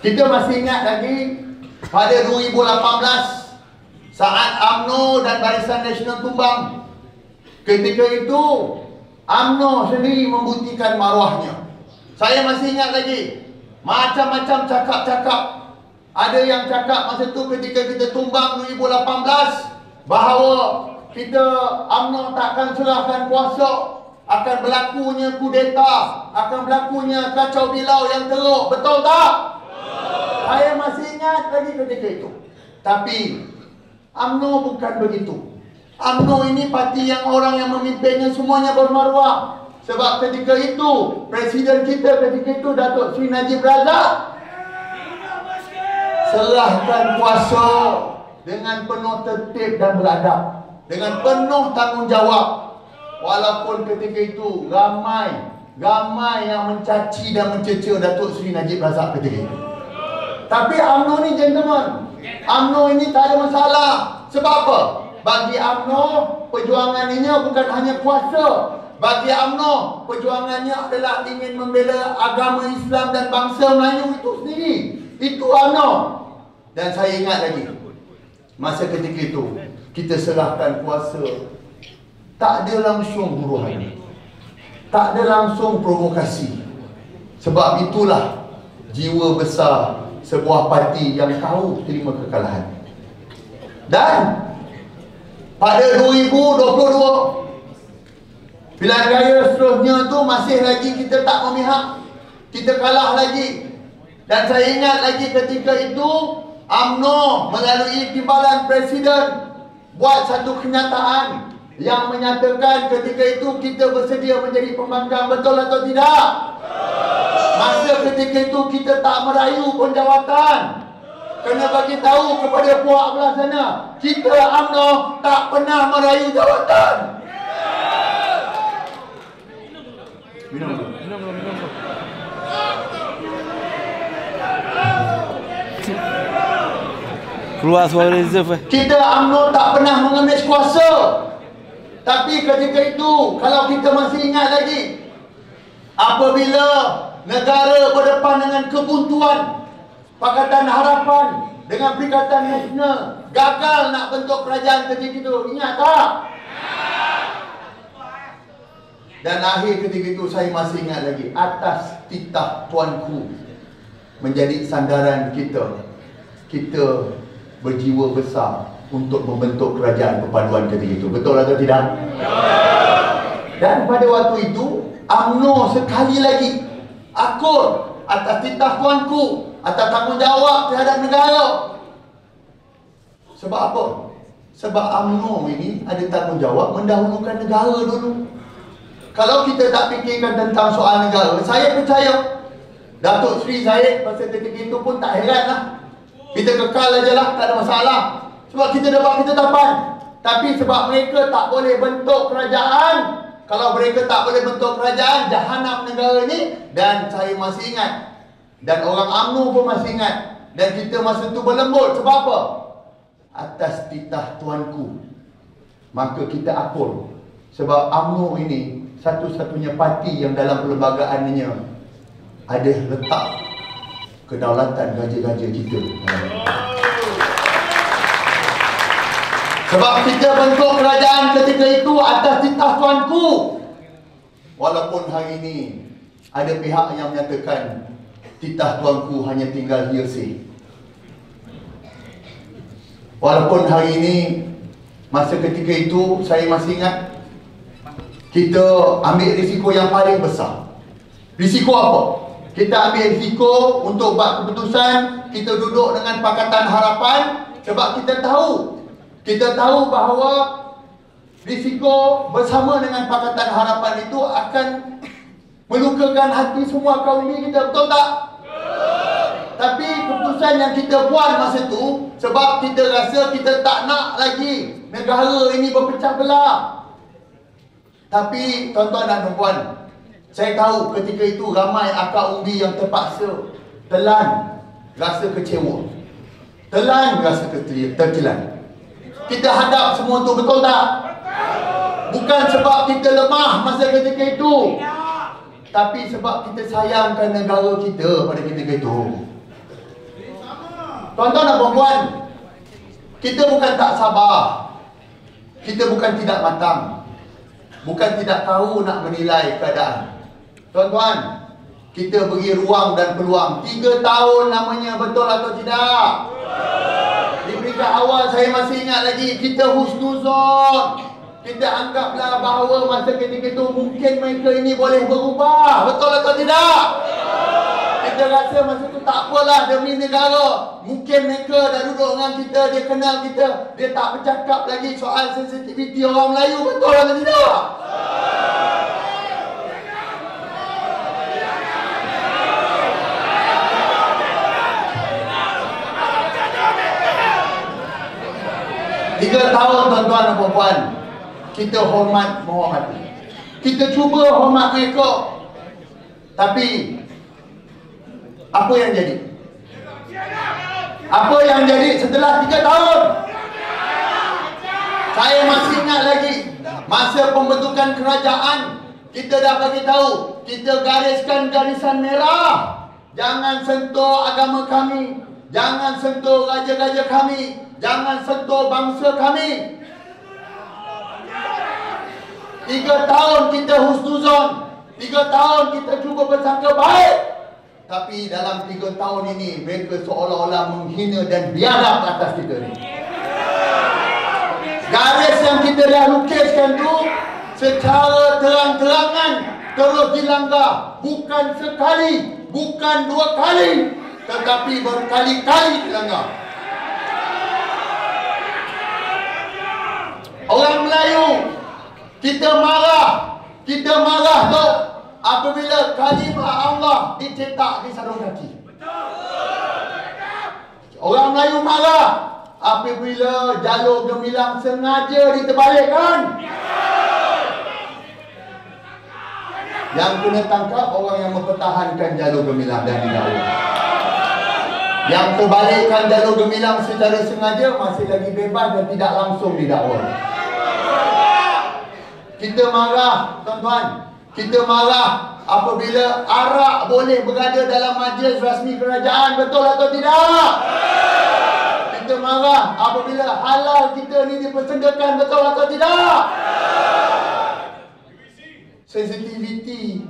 kita masih ingat lagi pada 2018 saat UMNO dan Barisan Nasional tumbang. Ketika itu UMNO sendiri membuktikan maruahnya. Saya masih ingat lagi macam-macam cakap-cakap. Ada yang cakap masa tu ketika kita tumbang 2018 bahawa kita UMNO takkan serahkan kuasa, akan berlakunya kudeta, akan berlakunya kacau bilau yang teruk. Betul tak? Saya masih ingat lagi ketika itu. Tapi UMNO bukan begitu. UMNO ini parti yang orang yang memimpinnya semuanya bermaruah. Sebab ketika itu presiden kita ketika itu Datuk Seri Najib Razak serahkan kuasa dengan penuh tertib dan beradab, dengan penuh tanggungjawab. Walaupun ketika itu ramai yang mencaci dan mencerca Datuk Seri Najib Razak ketika itu. Tapi UMNO ni gentleman, UMNO ini tak ada masalah. Sebab apa? Bagi UMNO, perjuangannya bukan hanya kuasa. Bagi UMNO, perjuangannya adalah ingin membela agama Islam dan bangsa Melayu itu sendiri. Itu UMNO. Dan saya ingat lagi, masa ketika itu kita serahkan kuasa, tak ada langsung huru-hara, tak ada langsung provokasi. Sebab itulah jiwa besar sebuah parti yang tahu terima kekalahan. Dan pada 2022 pilihan raya seterusnya tu masih lagi kita tak memihak, kita kalah lagi. Dan saya ingat lagi ketika itu UMNO melalui Timbalan Presiden buat satu kenyataan yang menyatakan ketika itu kita bersedia menjadi pembangkang. Betul atau tidak? Masa ketika itu kita tak merayu pun jawatan. Kena bagi tahu kepada puak belah sana, kita UMNO tak pernah merayu jawatan. Minum. Keluar suara reserve. Kita UMNO tak pernah mengemis kuasa. Tapi ketika itu, kalau kita masih ingat lagi, apabila negara berdepan dengan kebuntuan, Pakatan Harapan dengan Perikatan Nasional gagal nak bentuk kerajaan ketika itu. Ingat tak? Dan akhir ketika itu saya masih ingat lagi, atas titah tuanku menjadi sandaran kita, kita berjiwa besar untuk membentuk kerajaan perpaduan ketika itu. Betul atau tidak? Dan pada waktu itu UMNO sekali lagi akur atas titah tuanku, atas tanggungjawab terhadap negara. Sebab apa? Sebab UMNO ini ada tanggungjawab mendahulukan negara dulu. Kalau kita tak fikirkan tentang soal negara, saya percaya Datuk Seri Zahid masa ketika itu pun tak heran lah. Kita kekal aja lah, tak ada masalah. Sebab kita dapat ketetapan. Tapi sebab mereka tak boleh bentuk kerajaan. Kalau mereka tak boleh bentuk kerajaan, jahanam negara ni. Dan saya masih ingat, dan orang UMNO pun masih ingat, dan kita masa tu berlembut. Sebab apa? Atas titah tuanku, maka kita akur. Sebab UMNO ini satu-satunya parti yang dalam perlembagaannya ada letak kedaulatan gaja-gaja kita. Sebab kita bentuk kerajaan ketika itu atas titah tuanku. Walaupun hari ini ada pihak yang menyatakan titah tuanku hanya tinggal hearsay. Walaupun hari ini, masa ketika itu saya masih ingat, kita ambil risiko yang paling besar. Risiko apa? Kita ambil risiko untuk buat keputusan. Kita duduk dengan Pakatan Harapan. Sebab kita tahu bahawa risiko bersama dengan Pakatan Harapan itu akan melukakan hati semua kaum ini kita. Betul tak? Tapi keputusan yang kita buat masa tu, sebab kita rasa kita tak nak lagi negara ini berpecah belah. Tapi tuan-tuan dan puan, saya tahu ketika itu ramai akak umbi yang terpaksa telan rasa kecewa, telan rasa terkilan. Kita hadap semua tu, betul tak? Bukan sebab kita lemah masa ketika itu, tapi sebab kita sayangkan negara kita pada ketika itu. Tuan-tuan dan puan, kita bukan tak sabar, kita bukan tidak matang, bukan tidak tahu nak menilai keadaan. Tuan-tuan, kita beri ruang dan peluang. 3 tahun namanya, betul atau tidak? Di peringkat awal saya masih ingat lagi, kita husnuzon. Kita anggaplah bahawa masa ketika itu mungkin mereka ini boleh berubah. Betul atau tidak? Kita rasa masa itu tak apalah demi negara. Mungkin mereka dah duduk dengan kita, dia kenal kita, dia tak bercakap lagi soal sensitiviti orang Melayu. Betul atau tidak? Tiga tahun tuan-tuan dan puan, kita menghormati. Kita cuba hormat mereka. Tapi apa yang jadi? Apa yang jadi setelah 3 tahun? Saya masih ingat lagi, masa pembentukan kerajaan, kita dah bagi tahu, kita gariskan garisan merah. Jangan sentuh agama kami. Jangan sentuh raja-raja kami. Jangan sentuh bangsa kami. 3 tahun kita husnuzon. 3 tahun kita cuba bersangka baik. Tapi dalam 3 tahun ini mereka seolah-olah menghina dan biadab atas kita ni. Garis yang kita dah lukiskan tu secara terang-terangan terus dilanggar. Bukan sekali, bukan 2 kali, tetapi berkali-kali dilanggar. Orang Melayu, kita marah tu apabila kalimah Allah dicetak di sarung kaki. Orang Melayu marah apabila jalur gemilang sengaja diterbalikkan. Yang kena tangkap orang yang mempertahankan jalur gemilang dan didakwa. Yang terbalikkan jalur gemilang secara sengaja masih lagi bebas dan tidak langsung didakwa. Kita marah, tuan-tuan. Kita marah apabila arak boleh berada dalam majlis rasmi kerajaan. Betul atau tidak? Kita marah apabila halal kita ni dipersendakan. Betul atau tidak? Sensitiviti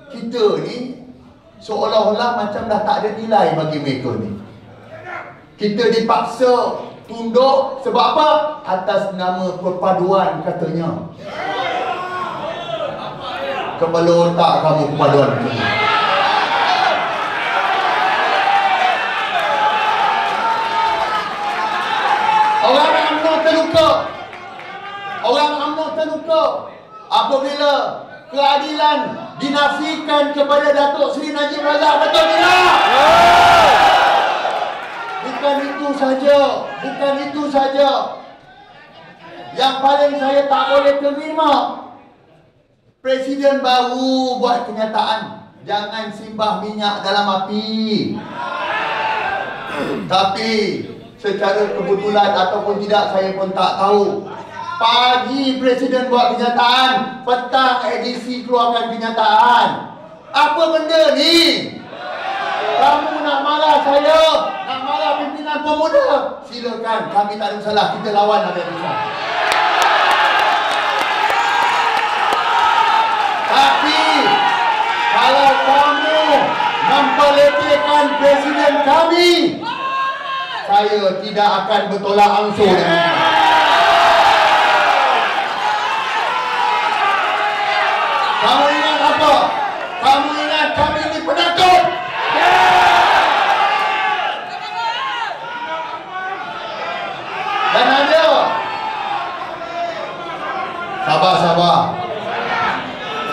kita ni seolah-olah macam dah tak ada nilai bagi mereka ni. Kita dipaksa tunduk sebab apa? Atas nama perpaduan katanya. Kepala otak kamu perpaduan katanya. Orang UMNO terluka. Orang UMNO terluka apabila keadilan dinafikan kepada Datuk Seri Najib Razak. Betul tidak? Bukan itu saja. Bukan itu saja. Yang paling saya tak boleh terima, Presiden baru buat kenyataan jangan simbah minyak dalam api. Tapi secara kebetulan ataupun tidak saya pun tak tahu, pagi Presiden buat kenyataan, petang edisi keluarkan kenyataan. Apa benda ni? Kamu nak marah saya, nak marah pimpinan pemuda, silakan, kami tak ada masalah, kita lawan habis besar. Tapi kalau kamu memperlecehkan Presiden kami, saya tidak akan bertolak ansur dengan kamu. Kamu ingat apa? Kamu ingat kami ini penakut? Dan ada. Sabar.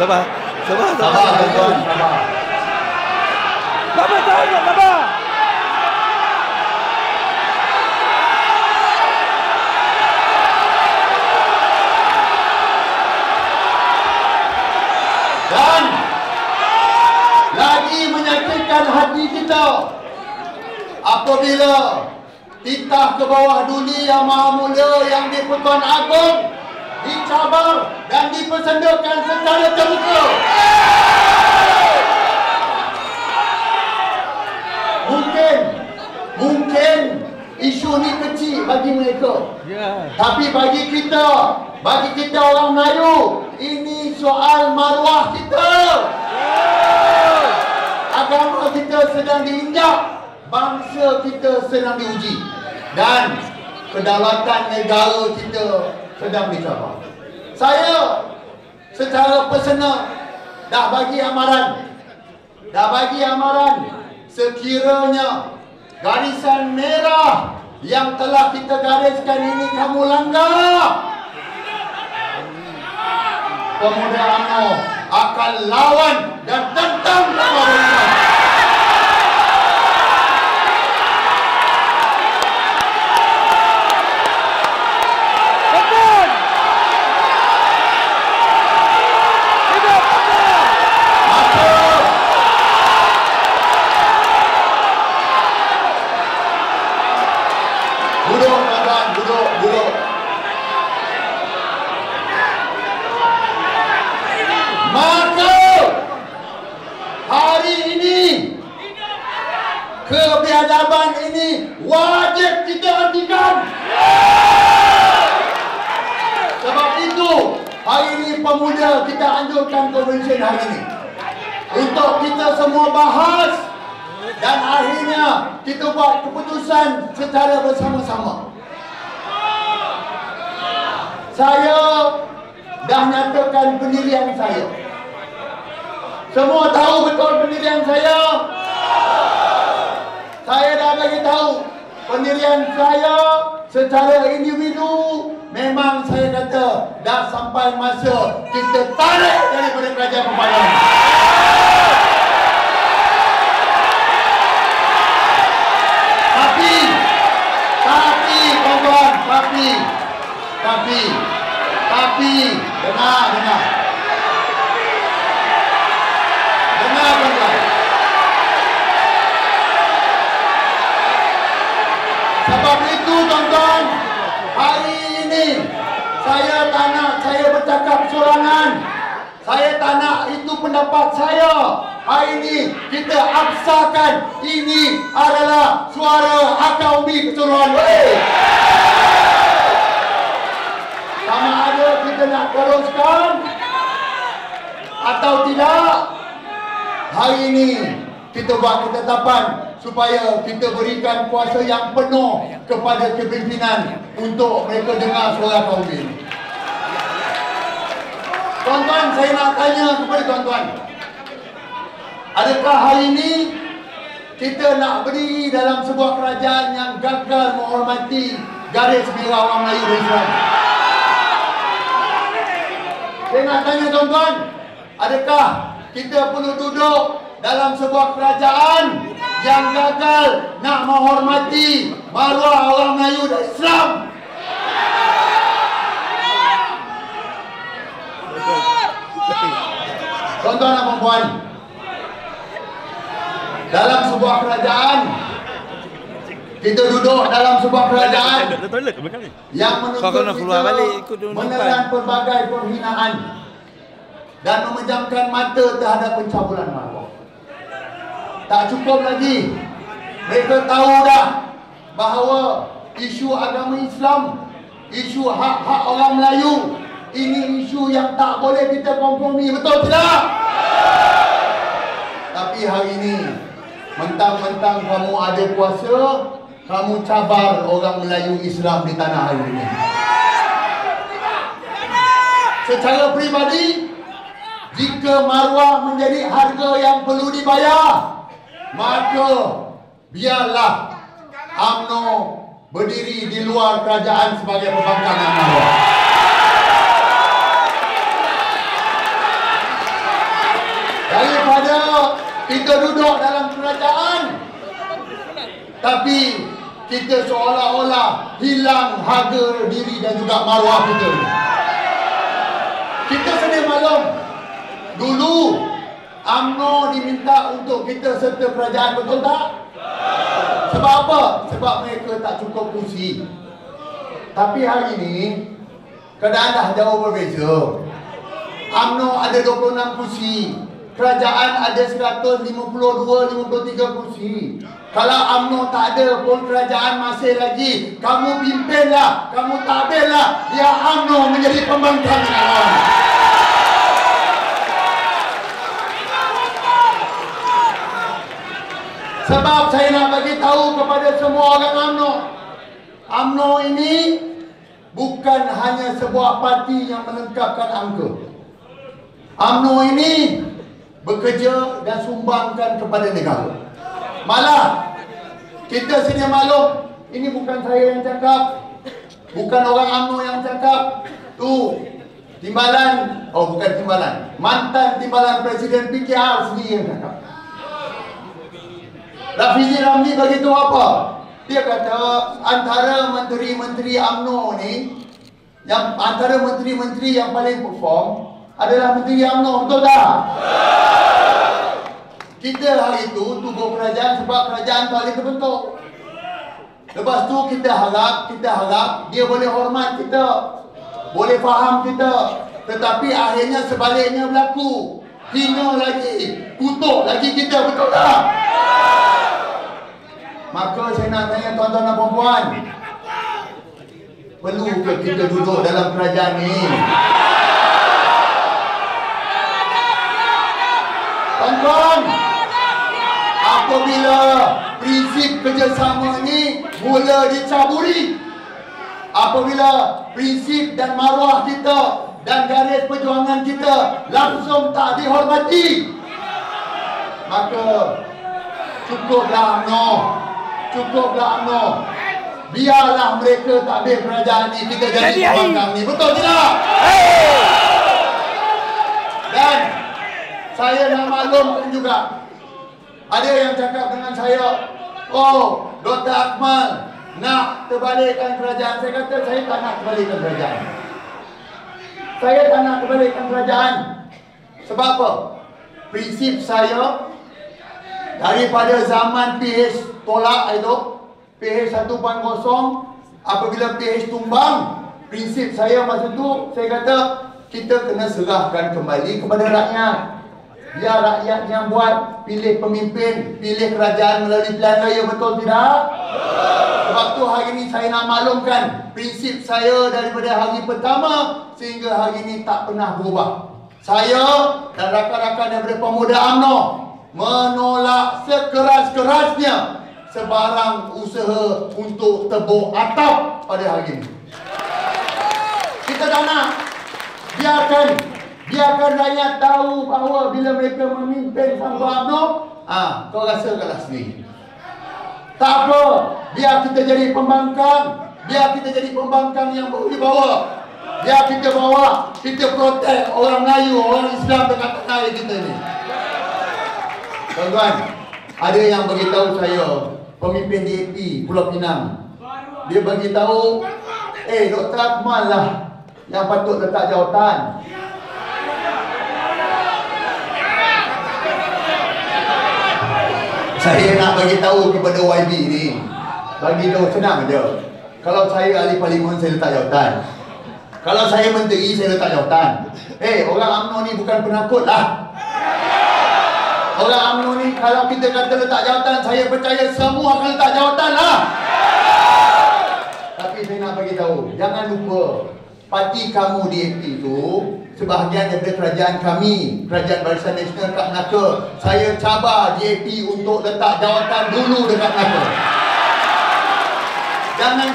Sabar, tuan-tuan. Sabar. Dan lagi menyakitkan hati kita apabila titah ke bawah duli yang maha mulia yang di-Pertuan Agong dicabar dan dipersendakan secara terbuka. Mungkin isu ni kecil bagi mereka. Tapi bagi kita orang Melayu, ini soal maruah kita. Agama kita sedang diinjak, bangsa kita sedang diuji, dan kedaulatan negara kita sedang dicabar. Saya secara personal dah bagi amaran sekiranya garisan merah yang telah kita gariskan ini kamu langgar, pemuda UMNO akan lawan dan tentang pemerintah. Duduk. Maka hari Penyadaban ini wajib kita hentikan. Sebab itu hari ini pemuda kita anjurkan konvensyen hari ini untuk kita semua bahas dan akhirnya kita buat keputusan secara bersama-sama. Saya dah nyatakan pendirian saya. Semua tahu betul pendirian saya. Saya dah bagi tahu pendirian saya secara individu. Memang saya kata dah sampai masa kita tarik daripada kerajaan perpaduan. Tapi tuan-tuan, tapi dengar tuan-tuan. Sebab itu tuan-tuan, hari ini saya tak nak saya bercakap sorangan. Saya tak nak itu pendapat saya. Hari ini kita absahkan ini adalah suara akar umbi keseluruhan. Sama ada kita nak teruskan atau tidak, hari ini kita buat ketetapan supaya kita berikan kuasa yang penuh kepada kepimpinan untuk mereka dengar suara kaum ini. Tuan-tuan, saya nak tanya kepada tuan-tuan, adakah hari ini kita nak berdiri dalam sebuah kerajaan yang gagal menghormati garis merah orang Melayu dan Islam? Saya nak tanya tuan-tuan, adakah kita perlu duduk dalam sebuah kerajaan yang gagal nak menghormati maruah orang Melayu dan Islam? Tuan-tuan dan puan, dalam sebuah kerajaan, kita duduk dalam sebuah kerajaan yang menuntut kita menelan pelbagai penghinaan dan memejamkan mata terhadap pencabulan maruah. Tak cukup lagi, mereka tahu dah bahawa isu agama Islam, isu hak-hak orang Melayu, ini isu yang tak boleh kita kompromi, betul tidak? Tapi hari ini, mentang-mentang kamu ada kuasa, kamu cabar orang Melayu Islam di tanah air ini. Secara peribadi, jika maruah menjadi harga yang perlu dibayar, maka biarlah UMNO berdiri di luar kerajaan sebagai pembangkang maruah. Daripada kita duduk dalam kerajaan tapi kita seolah-olah hilang harga diri dan juga maruah kita. Kita sedia maklum, dulu UMNO diminta untuk kita serta kerajaan, betul tak? Sebab apa? Sebab mereka tak cukup kursi. Tapi hari ini keadaan dah jauh berbeza. UMNO ada 26 kursi, kerajaan ada 152-53 kursi. Kalau UMNO tak ada pun kerajaan masih lagi. Kamu pimpinlah, kamu tabirlah, ya UMNO menjadi pembangkang maruah. Sebab saya nak bagi tahu kepada semua orang UMNO, UMNO ini bukan hanya sebuah parti yang melengkapkan angka. UMNO ini bekerja dan sumbangkan kepada negara. Malah kita sedia maklum, ini bukan saya yang cakap, bukan orang UMNO yang cakap. Tu timbalan, bukan timbalan, mantan timbalan Presiden PKR sendiri yang cakap. Rafizi Ramli bagi tahu apa? Dia kata antara menteri-menteri UMNO ni, yang antara menteri-menteri yang paling perform adalah menteri UMNO, betul tak? Kita hari itu tubuh kerajaan sebab kerajaan tak boleh terbentuk. Lepas tu kita harap dia boleh hormat kita, boleh faham kita. Tetapi akhirnya sebaliknya berlaku, hina lagi, kutuk lagi kita, betul tak? Maka saya nak tanya tuan-tuan dan puan-puan, perlu ke kita duduk dalam kerajaan ni? Tuan-tuan, apabila prinsip kerjasama ni mula dicaburi, apabila prinsip dan maruah kita dan garis perjuangan kita langsung tak dihormati, maka cukuplah UMNO. Biarlah mereka takbir kerajaan ni, kita jadi pembangkang ni. Betul tidak? Dan saya nak maklumkan juga, ada yang cakap dengan saya, oh, Dr. Akmal nak terbalikkan kerajaan. Saya kata saya tak nak terbalikkan kerajaan. Saya tak nak terbalikkan kerajaan. Sebab apa? Prinsip saya daripada zaman PH tolak itu, PH 1.0, apabila PH tumbang, prinsip saya masa tu, saya kata kita kena serahkan kembali kepada rakyat. Biar rakyat yang buat, pilih pemimpin, pilih kerajaan melalui pilihan raya. Betul tidak? Sebab tu hari ini saya nak maklumkan prinsip saya daripada hari pertama sehingga hari ini tak pernah berubah. Saya dan rakan-rakan daripada pemuda UMNO menolak sekeras-kerasnya sebarang usaha untuk tebuk atap pada hari ini. Kita tak nak. Biarkan rakyat tahu bahawa bila mereka memimpin tanpa UMNO, kau rasakanlah sendiri. Tak apa, biar kita jadi pembangkang, yang berwibawa. Biar kita bawa, kita protek orang Melayu, orang Islam dekat tanah air kita ni. Tuan-tuan, ada yang beritahu saya, pemimpin DAP Pulau Pinang, dia beritahu, Dr. Akmal lah yang patut letak jawatan. Saya nak bagi tahu kepada YB ni, bagi tahu senang je. Kalau saya ahli parlimen, saya letak jawatan. Kalau saya menteri, saya letak jawatan. Orang UMNO ni bukan penakut lah. Orang UMNO ni kalau kita kata letak jawatan, saya percaya semua akan letak jawatan lah. Tapi saya nak bagi tahu, jangan lupa, parti kamu DAP tu sebahagian daripada kerajaan kami, Kerajaan Barisan Nasional kat Melaka. Saya cabar DAP untuk letak jawatan dulu dekat Melaka. Jangan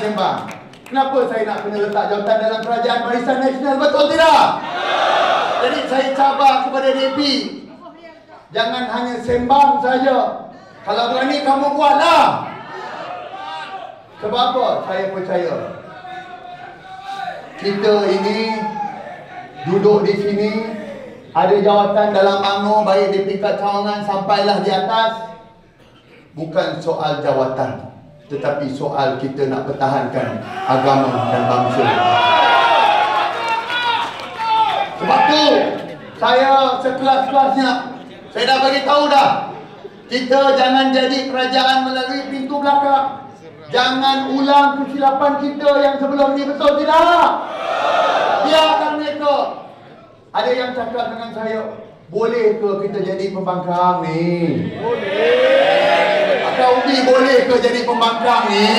sembang. Kenapa saya nak kena letak jawatan dalam Kerajaan Barisan Nasional? Betul tidak? Jadi saya cabar kepada DAP, jangan hanya sembang saja. Kalau berani kamu buatlah. Sebab apa? Saya percaya kita ini duduk di sini, ada jawatan dalam UMNO, baik di tingkat cawangan sampailah di atas. Bukan soal jawatan, tetapi soal kita nak pertahankan agama dan bangsa. Sebab tu saya sekelas-kelasnya, saya dah bagi tahu dah, kita jangan jadi kerajaan melalui pintu belakang. Jangan ulang kesilapan kita yang sebelum ni. Betul tidak? Biarkan mereka. Ada yang cakap dengan saya, boleh ke kita jadi pembangkang ni? Boleh. Akak Ubi boleh ke jadi pembangkang ni?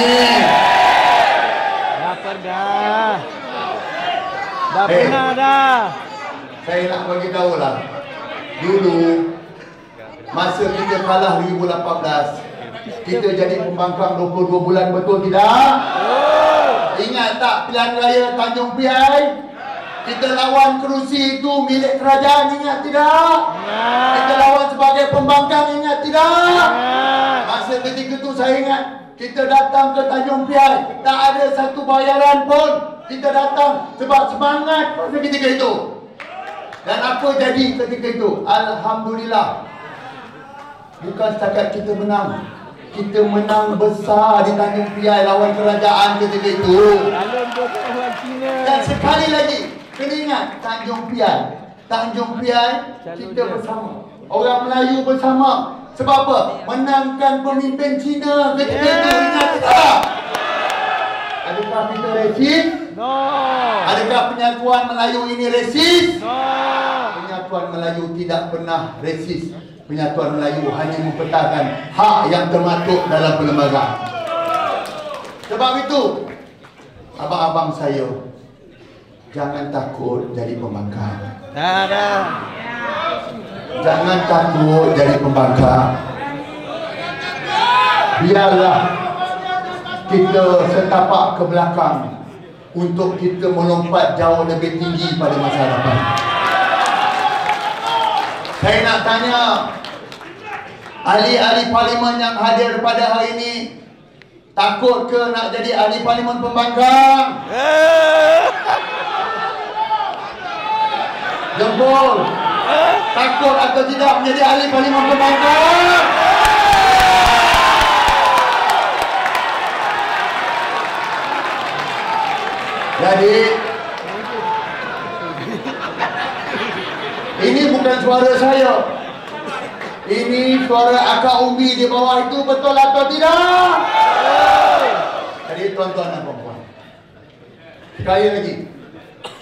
Dah pernah. Dah pernah dah. Saya nak bagi tahu lah, dulu masa kita kalah 2018, kita jadi pembangkang 22 bulan. Betul tidak? Ingat tak pilihan raya Tanjung Piai? Kita lawan kerusi itu milik kerajaan, ingat tidak? Kita lawan sebagai pembangkang, ingat tidak? Masa ketika itu saya ingat, kita datang ke Tanjung Piai, tak ada satu bayaran pun. Kita datang sebab semangat pada ketika itu. Dan apa jadi ketika itu? Alhamdulillah, bukan setakat kita menang, kita menang besar di Tanjung Piai lawan kerajaan ketika itu. Dan sekali lagi, kena ingat, Tanjung Piai kita bersama, orang Melayu bersama. Sebab apa? Menangkan pemimpin Cina ketika itu. Ingat tak? Adakah kita resis? No. Adakah penyatuan Melayu ini resis? No. Penyatuan Melayu tidak pernah resis. Penyatuan Melayu hanya mempertahankan hak yang termaktub dalam perlembagaan. Sebab itu, abang-abang saya, jangan takut jadi pembangkang. Dah. Jangan takut jadi pembangkang. Biarlah kita setapak ke belakang untuk kita melompat jauh lebih tinggi pada masa depan. Saya nak tanya ahli-ahli parlimen yang hadir pada hari ini, takut ke nak jadi ahli parlimen pembangkang? Jempol. Takut atau tidak menjadi ahli parlimen pembangkang? Jadi ini bukan suara saya. Ini suara akak umbi di bawah itu, betul atau tidak? Jadi tuan-tuan dan puan-puan, sekali lagi,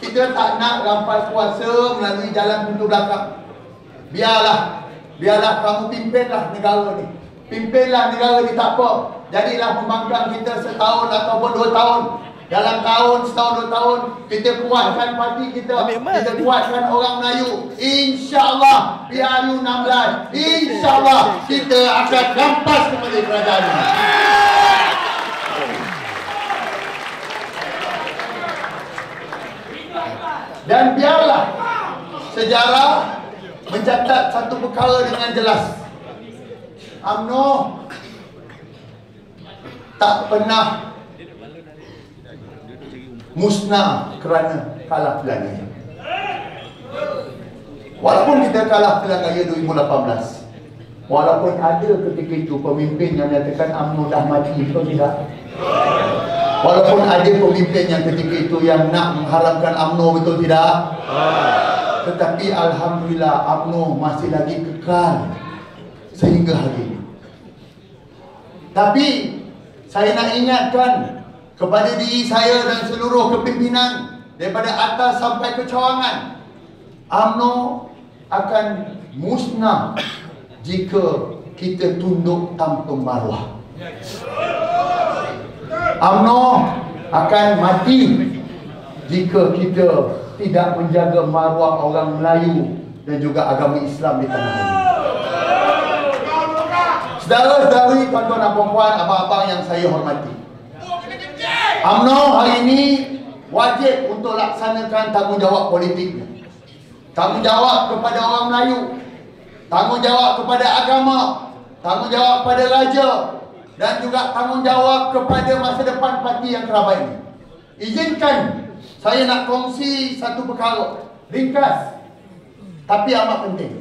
kita tak nak rampas kuasa melalui jalan pintu belakang. Biarlah kamu pimpinlah negara ni. Pimpinlah negara ni, tak apa. Jadilah pembangkang kita setahun ataupun 2 tahun. Dalam setahun 2 tahun, kita kuatkan parti kita. Kita kuatkan orang Melayu. InsyaAllah PRU 16, InsyaAllah kita akan rampas kepada kerajaan ini. Dan biarlah sejarah mencatat satu perkara dengan jelas. UMNO tak pernah musnah kerana kalah pilihan raya. Walaupun kita kalah pilihan raya 2018, walaupun ada ketika itu pemimpin yang menyatakan UMNO dah mati, betul tidak? Walaupun ada pemimpin yang ketika itu yang nak mengharamkan UMNO, betul tidak? Tetapi alhamdulillah UMNO masih lagi kekal sehingga hari ini. Tapi saya nak ingatkan kepada diri saya dan seluruh kepimpinan daripada atas sampai ke cawangan, UMNO akan musnah jika kita tunduk tanpa maruah. UMNO akan mati jika kita tidak menjaga maruah orang Melayu dan juga agama Islam di tanah air. Saudara-saudari, tuan-tuan dan puan-puan, abang-abang yang saya hormati, UMNO hari ini wajib untuk laksanakan tanggungjawab politiknya. Tanggungjawab kepada orang Melayu, tanggungjawab kepada agama, tanggungjawab kepada raja, dan juga tanggungjawab kepada masa depan parti yang kerabat ini. Izinkan saya nak kongsi satu perkara ringkas tapi amat penting.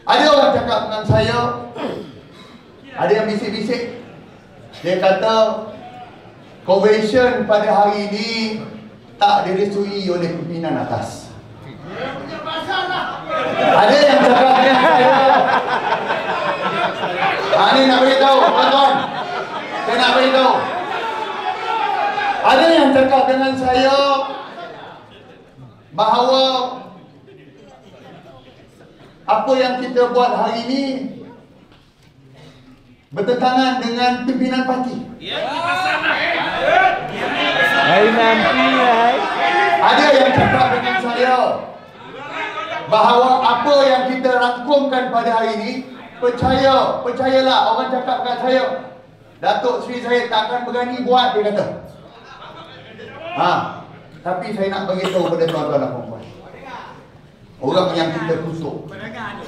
Ada orang cakap dengan saya, ada yang bisik-bisik, dia kata convention pada hari ini tak direstui oleh pimpinan atas. Ada yang cakap dengan saya, ini nak beritahu tuan-tuan, saya nak beritahu, ada yang cakap dengan saya bahawa apa yang kita buat hari ini bertentangan dengan pimpinan parti. Ada yang cakap dengan saya bahawa apa yang kita rangkumkan pada hari ini, percayalah, orang cakap dengan saya, Datuk Seri saya tak akan berani buat, dia kata. Tapi saya nak beritahu kepada tuan-tuan dan puan-puan, orang yang kita kutuk,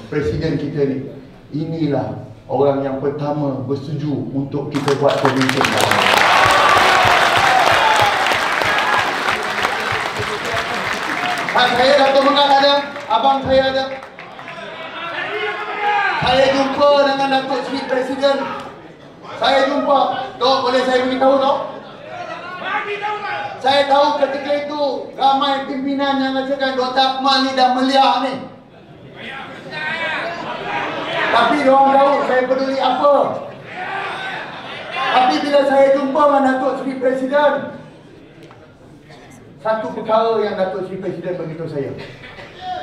Presiden kita ni, inilah orang yang pertama bersetuju untuk kita buat convention. Saya Datuk Megat ada, abang saya ada. Saya jumpa dengan Datuk Seri Presiden. Saya jumpa, Tok, boleh saya beritahu, Tok? Saya tahu ketika itu ramai pimpinan yang katakan Dr. Akmal ni dah meliah ni. Tapi diorang tahu saya peduli apa. Tapi bila saya jumpa dengan Datuk Seri Presiden, satu perkara yang Datuk Seri Presiden beritahu saya,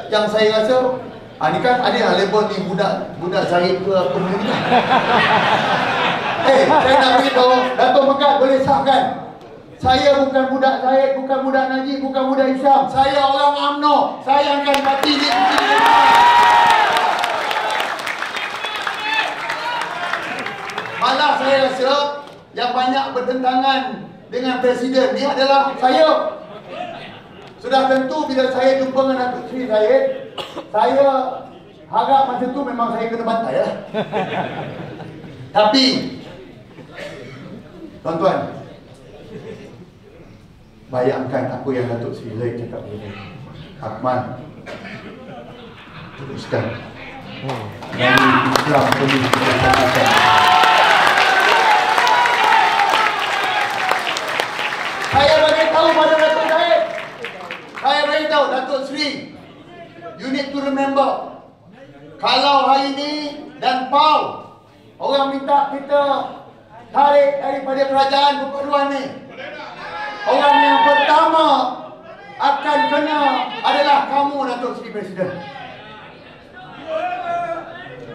yang saya rasa Ni kan ada yang label ni budak Zahid ke apa benda ni. Saya nak beritahu, Dato' Megat boleh sahkan. Saya bukan budak Zahid, bukan budak Najib, bukan budak Isyam. Saya orang UMNO. Saya akan mati di sini. Malah saya rasa yang banyak bertentangan dengan Presiden ni adalah saya. Sudah tentu bila saya jumpa dengan Datuk Seri Zahid, saya harap masa tu memang saya kena bantai lah. Tapi tuan-tuan, bayangkan apa yang Datuk Seri Zahid cakap tadi. Akmal, teruskan. Dari Islam perlu kita katakan. Saya bagi tahu pada Datuk Zahid. Saya bagi tahu Datuk Seri, you need to remember, kalau hari ini dan PAU orang minta kita tarik daripada kerajaan perpaduan ni, orang yang pertama akan kena adalah kamu, Datuk Seri Presiden.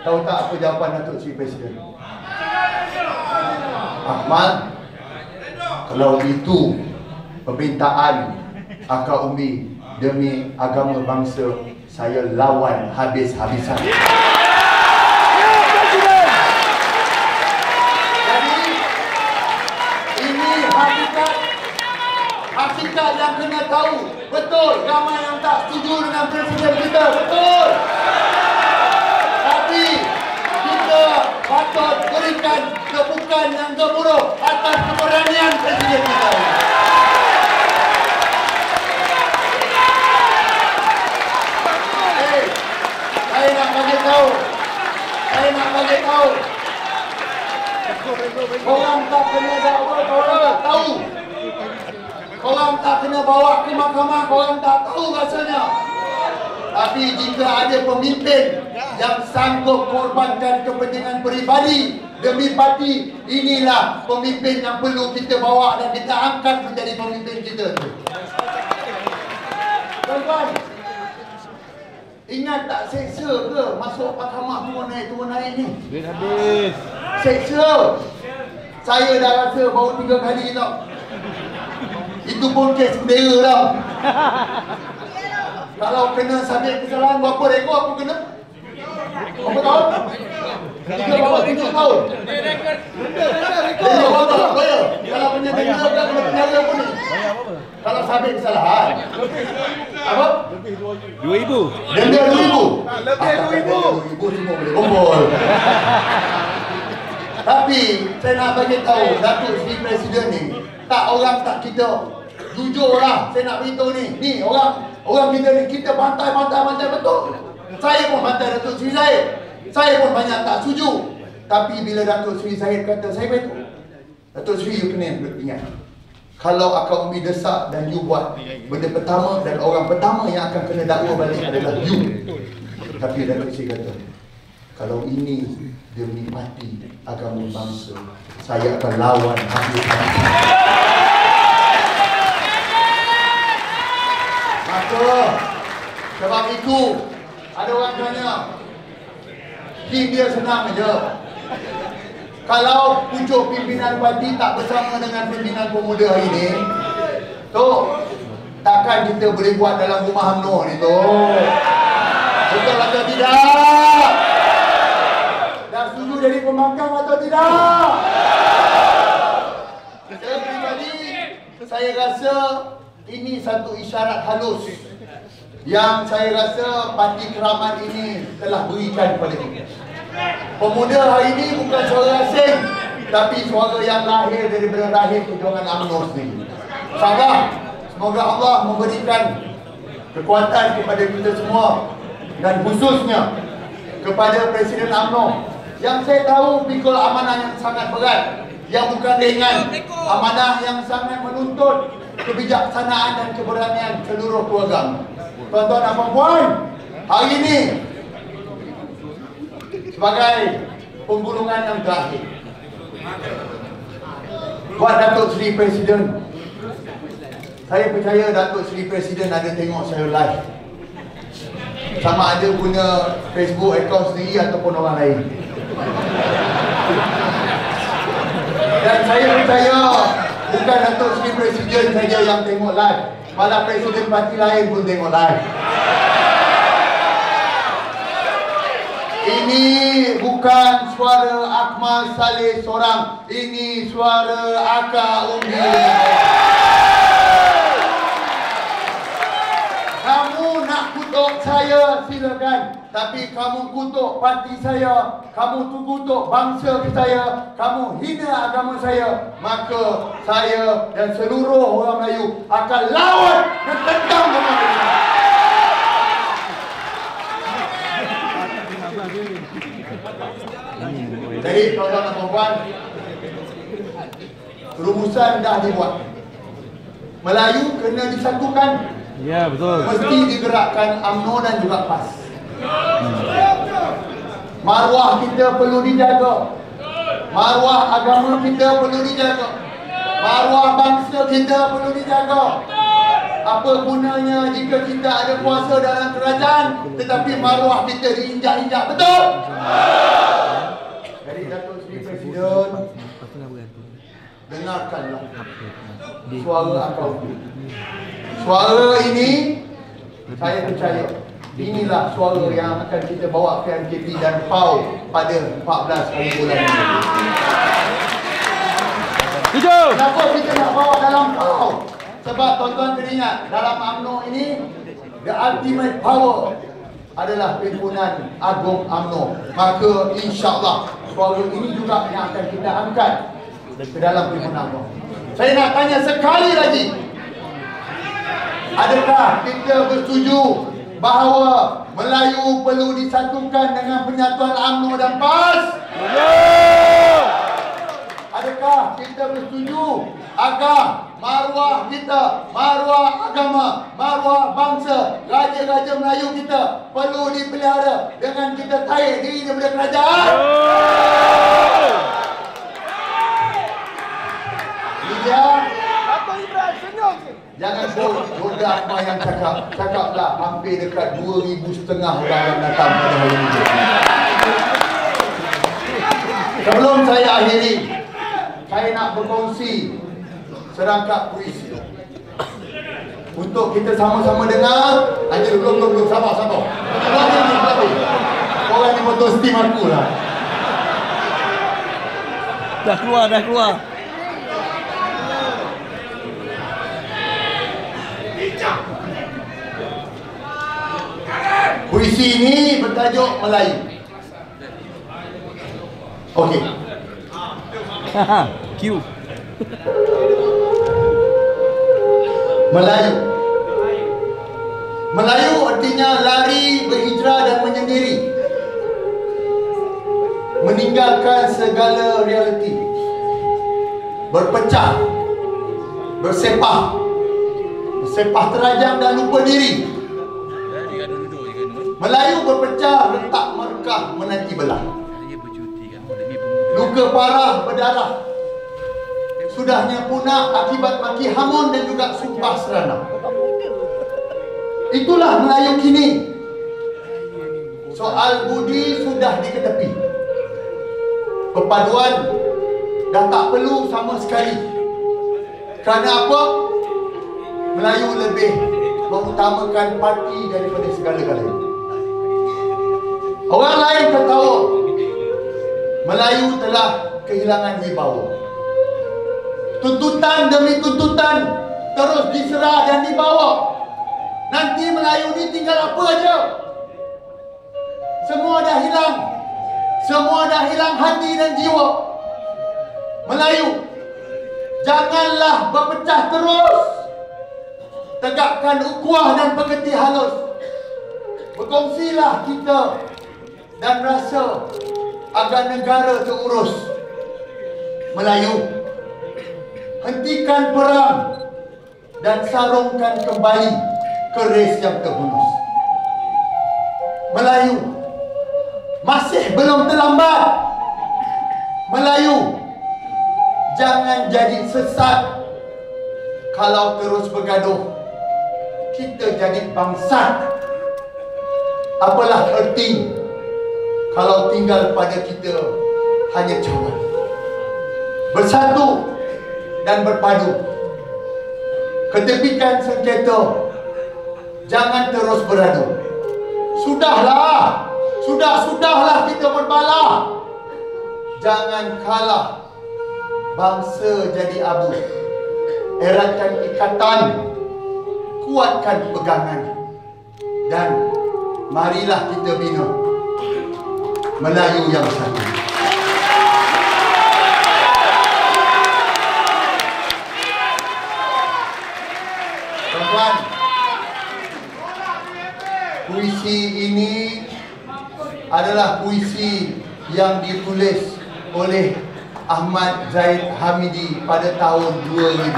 Tahu tak apa jawapan Datuk Seri Presiden? Ahmad, kalau itu permintaan akak Umi demi agama bangsa, saya lawan habis-habisan. Jadi ini hakikat yang kena tahu. Betul, ramai yang tak setuju dengan Presiden kita, betul. Tapi kita patut berikan tepukan yang gemuruh atas keberanian Presiden kita. Saya nak bagi tahu. Korang tak kena dakwa, korang tak tahu. Korang tak kena bawa ke mahkamah, korang tak tahu rasanya. Tapi jika ada pemimpin yang sanggup korbankan kepentingan peribadi demi parti, inilah pemimpin yang perlu kita bawa dan kita angkat menjadi pemimpin kita. Tuan-tuan, ingat tak seksa ke masuk mahkamah turun naik ni? Duit habis. Seksa. Saya dah rasa baru 3 kali tau. Itu pun kes bendera tau. Kalau kena sabit kesalahan berapa rekod aku kena? Berapa tahun? 3 tahun. Kalau penjara kan kena penjara pun ni. Kalau sabit kesalahan. Apa? 2,000. Denda 2,000. Lebih 2,000. 2,000 semua boleh kumpul. Tapi saya nak bagi tahu Datuk Seri Presiden ni, tak orang tak kita. Jujurlah saya nak beritahu ni. Ni orang kita ni, kita bantai betul. Saya pun bantai Datuk Seri Zahid. Saya pun banyak tak setuju. Tapi bila Datuk Seri Zahid kata, saya betul. Datuk Seri, you kena ingat, kalau akak Umi desak dan you buat, benda pertama dan orang pertama yang akan kena dakwa balik adalah you. Tapi Datuk Seri kata, kalau ini demi mati agama bangsa, saya akan lawan habis-habisan. Maka sebab itu ada orang tanya, dia senang aja. Kalau pucuk pimpinan parti tak bersama dengan pimpinan pemuda hari ini, tu takkan kita boleh buat dalam rumah UMNO ni tu. Betul atau tidak? Dah setuju jadi pembangkang atau tidak? Saya pribadi, saya rasa ini satu isyarat halus yang saya rasa Parti Keramat ini telah berikan kepada kita. Pemuda hari ini bukan suara asing, tapi suara yang lahir daripada rahim perjuangan UMNO sendiri. InsyaAllah, semoga Allah memberikan kekuatan kepada kita semua, dan khususnya kepada Presiden UMNO yang saya tahu pikul amanah yang sangat berat, yang bukan ringan, amanah yang sangat menuntut kebijaksanaan dan keberanian seluruh keluarga. Tuan-tuan dan puan-puan, hari ini sebagai penggulungan yang terakhir, buat Datuk Seri Presiden, saya percaya Datuk Seri Presiden ada tengok saya live. sama ada punya Facebook account sendiri ataupun orang lain. Dan saya percaya bukan Datuk Seri Presiden saja yang tengok live, malah Presiden parti lain pun tengok live. Ini bukan suara Akmal Saleh seorang, ini suara Akak Umbi. Kamu nak kutuk saya silakan, tapi kamu kutuk parti saya, kamu kutuk bangsa saya, kamu hina agama saya, maka saya dan seluruh orang Melayu akan lawan dan tentang pemerintah. Jadi tuan-tuan dan puan-puan, rumusan dah dibuat. Melayu kena disatukan. Ya, betul. Mesti digerakkan UMNO dan juga PAS. Maruah kita perlu dijaga. Maruah agama kita perlu dijaga. Maruah bangsa kita perlu dijaga. Apa gunanya jika kita ada kuasa dalam kerajaan tetapi maruah kita diinjak-injak, betul? Jadi Datuk Seri Presiden, dengarkanlah suara akal. Suara ini saya percaya inilah suara yang akan kita bawa ke MKP dan PAU pada 14 hari bulan ini. Kenapa kita nak bawa dalam PAU? Sebab tuan-tuan teringat dalam UMNO ini the ultimate power adalah Perhimpunan Agung UMNO. Maka insya-Allah suara ini juga yang akan kita angkat ke dalam Perhimpunan UMNO. Saya nak tanya sekali lagi, adakah kita bersetuju bahawa Melayu perlu disatukan dengan penyatuan UMNO dan PAS? Adakah kita bersetuju agar maruah kita, maruah agama, maruah bangsa, raja-raja Melayu kita perlu dipelihara dengan kita tarik diri daripada kerajaan? Dia jangan bodoh apa yang cakaplah hampir dekat 2,500 orang yang datang pada hari ini. Sebelum saya akhiri, saya nak berkongsi serangkap puisi untuk kita sama-sama dengar. Hanya belum sabar. Orang ni betul steam aku lah. Dah keluar. Puisi ini bertajuk Melayu. Okey. Q. Melayu artinya lari, berhijrah dan menyendiri, meninggalkan segala realiti, berpecah, bersepah terajang dan lupa diri. Melayu berpecah, retak merkah, menanti belah. Luka parah, berdarah, sudahnya punah akibat maki hamun dan juga sumpah serana. Itulah Melayu kini. Soal budi sudah diketepi. Perpaduan dah tak perlu sama sekali. Kerana apa? Melayu lebih mengutamakan parti daripada segala-galanya. Orang lain ketawa, Melayu telah kehilangan wibawa. Tuntutan demi tuntutan terus diserah dan dibawa. Nanti Melayu ni tinggal apa aja? Semua dah hilang hati dan jiwa. Melayu, janganlah berpecah terus. Tegakkan ukhuwah dan pekerti halus. Berkongsilah kita dan rasa agar negara terurus. Melayu, hentikan perang dan sarungkan kembali keris yang terhunus. Melayu, masih belum terlambat. Melayu, jangan jadi sesat. Kalau terus bergaduh, kita jadi bangsat. Apalah erti kalau tinggal pada kita hanya cawan. Bersatu dan berpadu. Ketepikan sengketa. Jangan terus beradu. Sudahlah. Sudahlah kita berbalah. Jangan kalah. Bangsa jadi abu. Eratkan ikatan. Kuatkan pegangan. Dan marilah kita bina Melayu yang satu. Tuan-tuan, puisi ini adalah puisi yang ditulis oleh Ahmad Zaid Hamidi pada tahun 2000.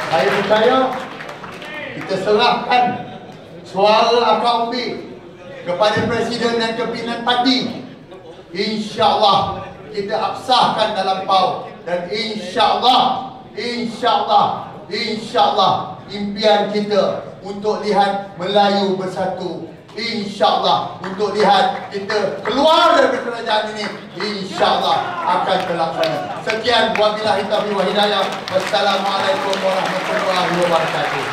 Saya percaya kita serahkan suara akaunti kepada Presiden dan Kepimpinan Parti. InsyaAllah kita absahkan dalam PAU. Dan InsyaAllah impian kita untuk lihat Melayu bersatu, InsyaAllah untuk lihat kita keluar dari kerajaan ini, InsyaAllah akan terlaksana. Sekian, wabillahi taufiq wal hidayah. Wassalamualaikum warahmatullahi wabarakatuh.